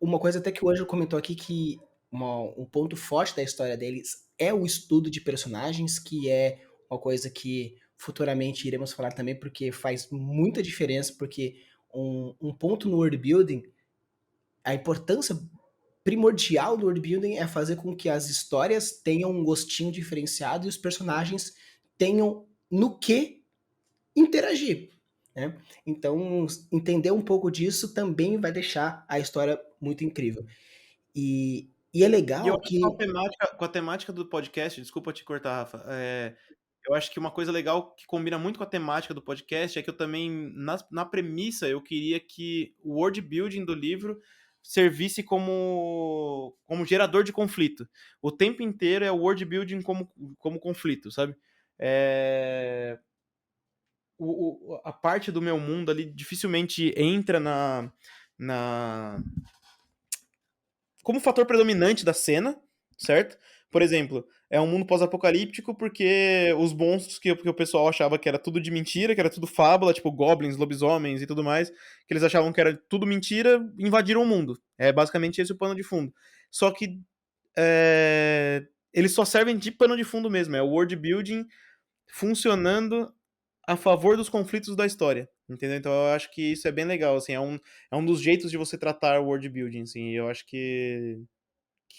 uma coisa até que o Ângelo comentou aqui que um ponto forte da história deles é o estudo de personagens, que é uma coisa que futuramente iremos falar também, porque faz muita diferença, porque um ponto no world building, a importância primordial do world building é fazer com que as histórias tenham um gostinho diferenciado e os personagens tenham no que interagir. Né? Então, entender um pouco disso também vai deixar a história muito incrível. E é E eu legal acho que que. com a temática do podcast, desculpa te cortar, Rafa, eu acho que uma coisa legal que combina muito com a temática do podcast é que eu também, na premissa, eu queria que o world building do livro servisse como gerador de conflito. O tempo inteiro é o world building como conflito, sabe? É, a parte do meu mundo ali dificilmente entra na como fator predominante da cena, certo? Por exemplo, é um mundo pós-apocalíptico porque os monstros que o pessoal achava que era tudo de mentira, que era tudo fábula, tipo goblins, lobisomens e tudo mais, que eles achavam que era tudo mentira, invadiram o mundo. É basicamente esse o pano de fundo. Só que eles só servem de pano de fundo mesmo, é o world building funcionando a favor dos conflitos da história, entendeu? Então eu acho que isso é bem legal, assim, é um dos jeitos de você tratar o world building, assim, e eu acho que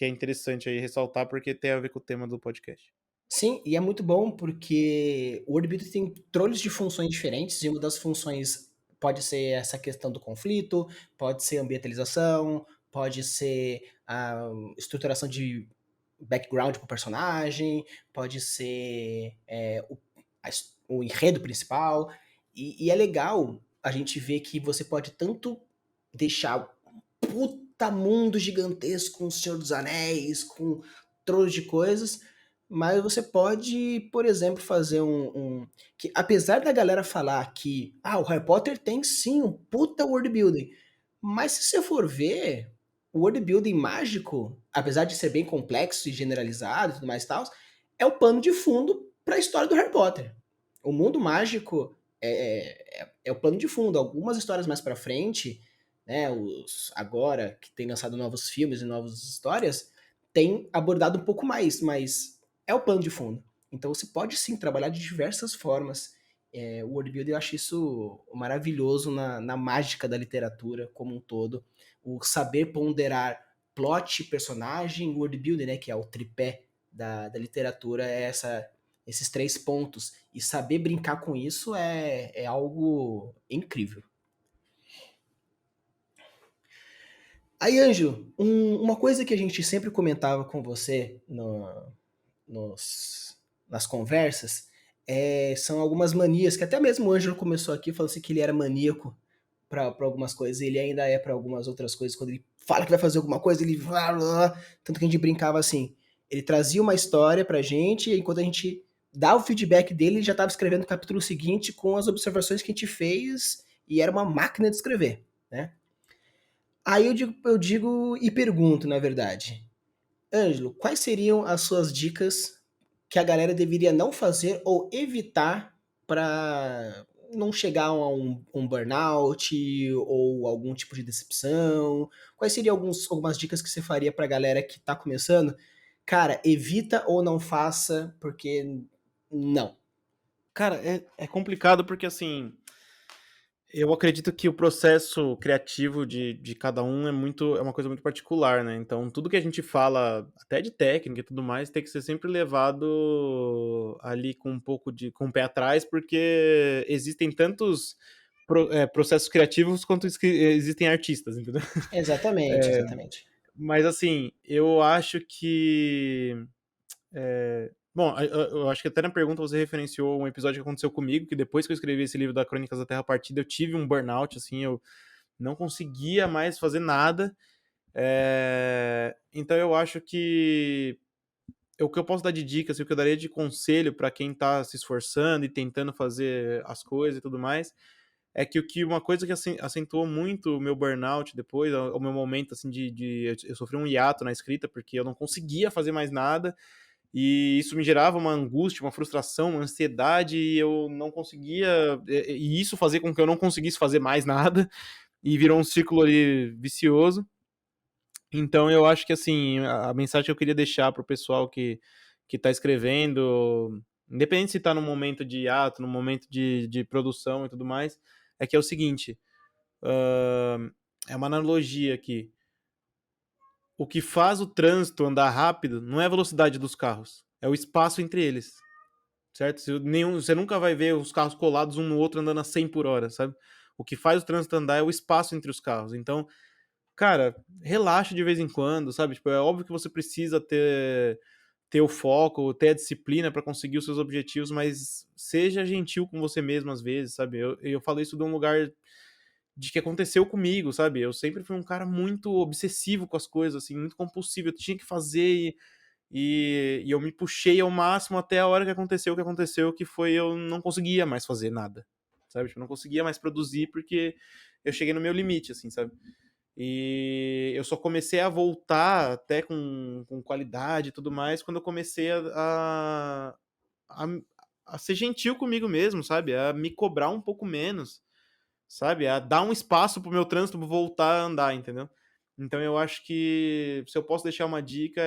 é interessante aí ressaltar porque tem a ver com o tema do podcast. Sim, e é muito bom porque o world building tem trolhos de funções diferentes, e uma das funções pode ser essa questão do conflito, pode ser ambientalização, pode ser a estruturação de background para o personagem, pode ser o enredo principal. E é legal a gente ver que você pode tanto deixar um puta mundo gigantesco com o Senhor dos Anéis, com trolhos de coisas, mas você pode, por exemplo, fazer que apesar da galera falar que o Harry Potter tem sim um puta world building, mas se você for ver, o world building mágico, apesar de ser bem complexo e generalizado e tudo mais e tal, é o pano de fundo para a história do Harry Potter. O mundo mágico é o plano de fundo. Algumas histórias mais para frente, né, agora que tem lançado novos filmes e novas histórias, tem abordado um pouco mais, mas é o plano de fundo. Então você pode sim trabalhar de diversas formas. O world building eu acho isso maravilhoso na mágica da literatura como um todo. O saber ponderar plot, personagem, world building, né, que é o tripé da literatura, esses 3 pontos. E saber brincar com isso é algo incrível. Aí, uma coisa que a gente sempre comentava com você nos nas conversas, são algumas manias que até mesmo o Ângelo começou aqui falando assim que ele era maníaco para algumas coisas, ele ainda é para algumas outras coisas. Quando ele fala que vai fazer alguma coisa, ele tanto que a gente brincava assim, ele trazia uma história pra gente, e enquanto a gente dá o feedback dele, ele já estava escrevendo o capítulo seguinte com as observações que a gente fez, e era uma máquina de escrever, né? Aí eu digo e pergunto, na verdade, Ângelo, quais seriam as suas dicas que a galera deveria não fazer ou evitar para não chegar a um burnout ou algum tipo de decepção? Quais seriam algumas dicas que você faria para a galera que está começando? Cara, evita ou não faça, porque não. Cara, é complicado porque, assim, eu acredito que o processo criativo de cada um é uma coisa muito particular, né? Então, tudo que a gente fala, até de técnica e tudo mais, tem que ser sempre levado ali com um pouco com o pé atrás, porque existem tantos processos criativos quanto existem artistas, entendeu? Exatamente, exatamente. Mas, assim, eu acho que bom, eu acho que até na pergunta você referenciou um episódio que aconteceu comigo, que depois que eu escrevi esse livro da Crônicas da Terra Partida, eu tive um burnout, assim, eu não conseguia mais fazer nada. Então eu acho que o que eu posso dar de dicas, assim, o que eu daria de conselho para quem tá se esforçando e tentando fazer as coisas e tudo mais, é que uma coisa que acentuou muito o meu burnout depois, o meu momento assim eu sofri um hiato na escrita porque eu não conseguia fazer mais nada e isso me gerava uma angústia, uma frustração, uma ansiedade, e eu não conseguia. E isso fazia com que eu não conseguisse fazer mais nada, e virou um ciclo ali vicioso. Então eu acho que assim, a mensagem que eu queria deixar pro pessoal que tá escrevendo, independente se tá num momento de ato, num momento de produção e tudo mais, é que é o seguinte: é uma analogia aqui. O que faz o trânsito andar rápido não é a velocidade dos carros, é o espaço entre eles. Certo? Você nunca vai ver os carros colados um no outro andando a 100 por hora, sabe? O que faz o trânsito andar é o espaço entre os carros. Então, cara, relaxa de vez em quando, sabe? Tipo, é óbvio que você precisa ter o foco, ter a disciplina para conseguir os seus objetivos, mas seja gentil com você mesmo às vezes, sabe? Eu falo isso de um lugar de que aconteceu comigo, sabe? Eu sempre fui um cara muito obsessivo com as coisas, assim, muito compulsivo. Eu tinha que fazer e eu me puxei ao máximo até a hora que aconteceu o que aconteceu, que foi eu não conseguia mais fazer nada, sabe? Tipo, eu não conseguia mais produzir porque eu cheguei no meu limite, assim, sabe? E eu só comecei a voltar até com qualidade e tudo mais quando eu comecei a, a ser gentil comigo mesmo, sabe? A me cobrar um pouco menos, sabe? A dar um espaço pro meu trânsito voltar a andar, entendeu? Então eu acho que se eu posso deixar uma dica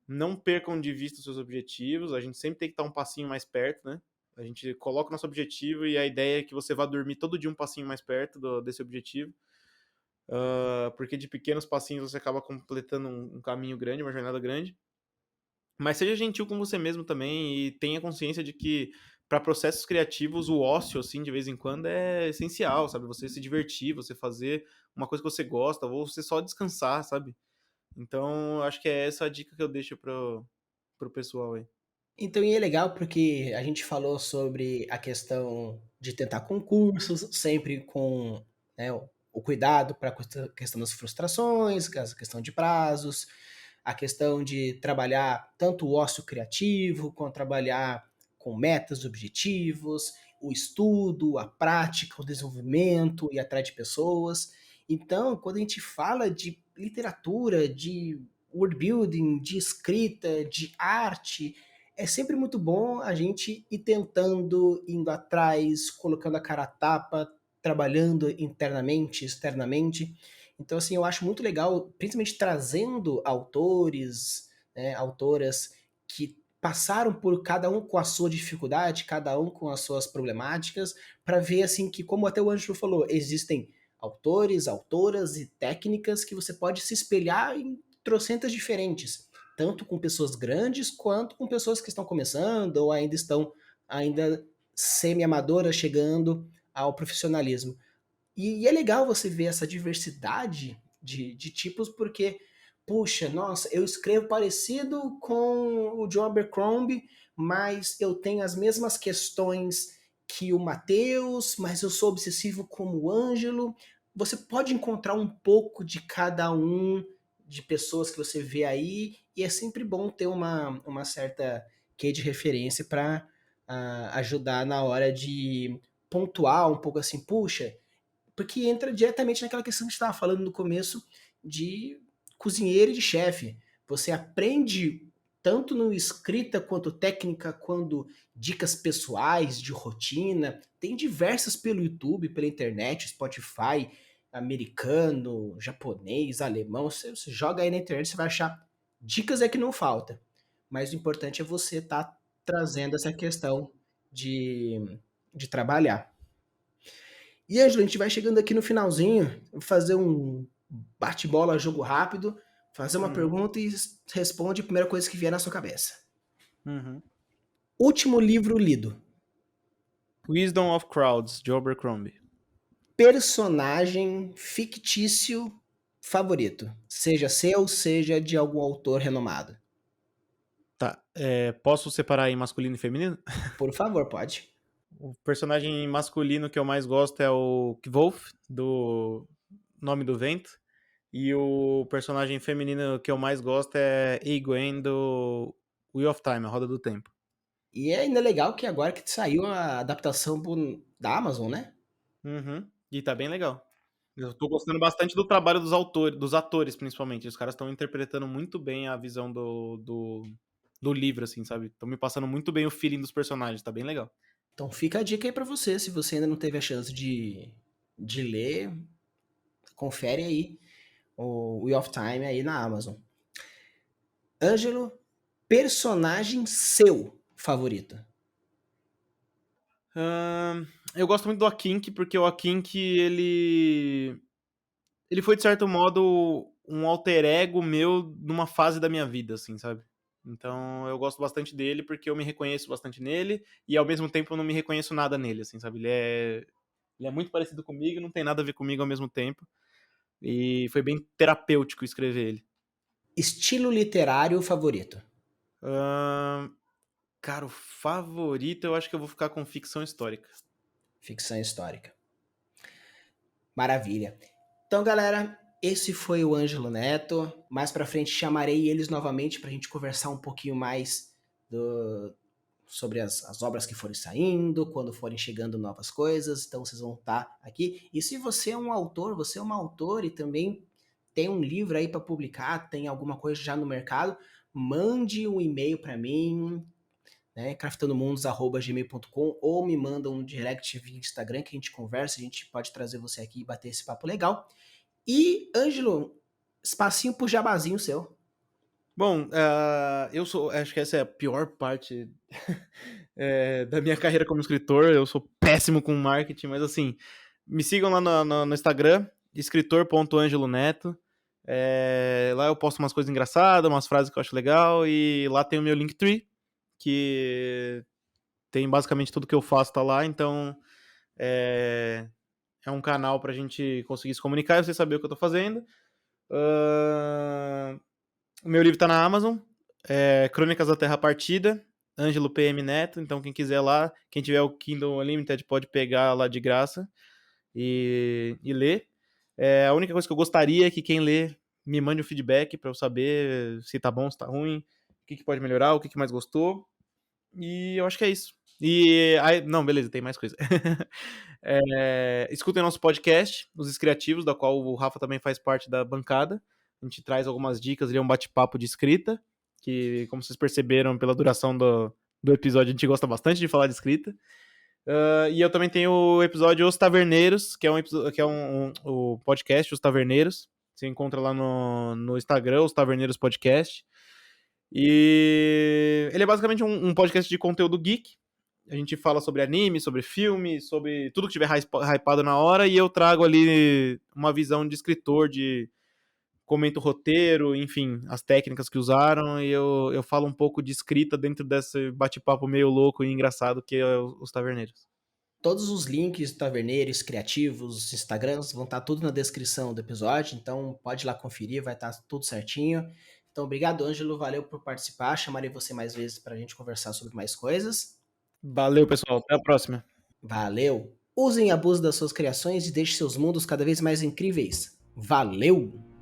não percam de vista os seus objetivos, a gente sempre tem que estar um passinho mais perto, né? A gente coloca o nosso objetivo e a ideia é que você vá dormir todo dia um passinho mais perto desse objetivo, porque de pequenos passinhos você acaba completando um caminho grande, uma jornada grande. Mas seja gentil com você mesmo também e tenha consciência de que para processos criativos o ócio, assim, de vez em quando é essencial, sabe? Você se divertir, você fazer uma coisa que você gosta, ou você só descansar, sabe? Então, acho que é essa a dica que eu deixo pro pessoal aí. Então, e é legal porque a gente falou sobre a questão de tentar concursos, sempre com, né, o cuidado para a questão das frustrações, a questão de prazos, a questão de trabalhar tanto o ócio criativo, quanto trabalhar com metas, objetivos, o estudo, a prática, o desenvolvimento e atrás de pessoas. Então, quando a gente fala de literatura, de word building, de escrita, de arte, é sempre muito bom a gente ir tentando, indo atrás, colocando a cara a tapa, trabalhando internamente, externamente. Então, assim, eu acho muito legal, principalmente trazendo autores, né, autoras que passaram por cada um com a sua dificuldade, cada um com as suas problemáticas, para ver assim que, como até o Ângelo falou, existem autores, autoras e técnicas que você pode se espelhar em trocentas diferentes, tanto com pessoas grandes quanto com pessoas que estão começando ou ainda estão ainda semi-amadoras chegando ao profissionalismo. E é legal você ver essa diversidade de tipos, porque puxa, nossa, eu escrevo parecido com o John Abercrombie, mas eu tenho as mesmas questões que o Mateus, mas eu sou obsessivo como o Ângelo. Você pode encontrar um pouco de cada um, de pessoas que você vê aí, e é sempre bom ter uma certa quê de referência para ajudar na hora de pontuar um pouco assim, puxa, porque entra diretamente naquela questão que a gente estava falando no começo de cozinheiro e de chefe. Você aprende tanto no escrita quanto técnica, quanto dicas pessoais de rotina. Tem diversas pelo YouTube, pela internet, Spotify, americano, japonês, alemão. Você joga aí na internet, você vai achar dicas é que não falta. Mas o importante é você estar trazendo essa questão de trabalhar. E, Ângelo, a gente vai chegando aqui no finalzinho, vou fazer um bate-bola, jogo rápido, fazer uma Uhum, pergunta e responde a primeira coisa que vier na sua cabeça. uhum. Último livro lido. Wisdom of Crowds, de Abercrombie. Personagem fictício favorito. Seja seu, seja de algum autor renomado. Tá, posso separar em masculino e feminino? Por favor, pode. O personagem masculino que eu mais gosto é o Kvolf, do Nome do Vento. E o personagem feminino que eu mais gosto é Egwene, do Wheel of Time, A Roda do Tempo. E é ainda legal que agora que saiu a adaptação da Amazon, né? Uhum. E tá bem legal. Eu tô gostando bastante do trabalho dos autores, dos atores, principalmente. Os caras estão interpretando muito bem a visão do livro, assim, sabe? Estão me passando muito bem o feeling dos personagens, tá bem legal. Então fica a dica aí pra você, se você ainda não teve a chance de ler, confere aí o Wheel of Time aí na Amazon. Ângelo, personagem seu favorito? Eu gosto muito do Akink, porque o Akink, ele foi, de certo modo, um alter ego meu numa fase da minha vida, assim, sabe? Então eu gosto bastante dele porque eu me reconheço bastante nele e ao mesmo tempo eu não me reconheço nada nele, assim, sabe? Ele é muito parecido comigo e não tem nada a ver comigo ao mesmo tempo. E foi bem terapêutico escrever ele. Estilo literário favorito? Ahn, Cara, o favorito eu acho que eu vou ficar com ficção histórica. Ficção histórica. Maravilha. Então, galera, esse foi o Ângelo Neto. Mais pra frente chamarei eles novamente pra gente conversar um pouquinho mais sobre as obras que forem saindo, quando forem chegando novas coisas. Então, vocês vão estar aqui. E se você é um autor, você é uma autora e também tem um livro aí para publicar, tem alguma coisa já no mercado, mande um e-mail para mim, né, craftandomundos@gmail.com, ou me manda um direct via Instagram que a gente conversa, a gente pode trazer você aqui e bater esse papo legal. E, Ângelo, espacinho pro jabazinho seu. Bom, acho que essa é a pior parte da minha carreira como escritor. Eu sou péssimo com marketing, mas assim, me sigam lá no Instagram, escritor.angeloneto. Lá eu posto umas coisas engraçadas, umas frases que eu acho legal, e lá tem o meu Linktree, que tem basicamente tudo que eu faço tá lá, então é um canal pra gente conseguir se comunicar e você saber o que eu tô fazendo. O meu livro tá na Amazon, Crônicas da Terra Partida, Ângelo PM Neto, então quem quiser lá, quem tiver o Kindle Unlimited pode pegar lá de graça e ler. A única coisa que eu gostaria é que quem lê me mande um feedback pra eu saber se tá bom, se tá ruim, o que pode melhorar, o que mais gostou. E eu acho que é isso. E aí, não, beleza, tem mais coisa. Escutem nosso podcast, Os Escriativos, da qual o Rafa também faz parte da bancada. A gente traz algumas dicas, ele é um bate-papo de escrita, que, como vocês perceberam pela duração do episódio, a gente gosta bastante de falar de escrita. E eu também tenho o episódio Os Taverneiros, que é o podcast Os Taverneiros. Você encontra lá no Instagram, Os Taverneiros Podcast. E ele é basicamente um podcast de conteúdo geek. A gente fala sobre anime, sobre filme, sobre tudo que tiver hypado na hora, e eu trago ali uma visão de escritor, de comento o roteiro, enfim, as técnicas que usaram, e eu falo um pouco de escrita dentro desse bate-papo meio louco e engraçado que é os Taverneiros. Todos os links taverneiros, criativos, Instagrams, vão estar tudo na descrição do episódio, então pode ir lá conferir, vai estar tudo certinho. Então, obrigado, Ângelo, valeu por participar. Chamarei você mais vezes para a gente conversar sobre mais coisas. Valeu, pessoal. Até a próxima. Valeu! Usem e abusem das suas criações e deixem seus mundos cada vez mais incríveis. Valeu!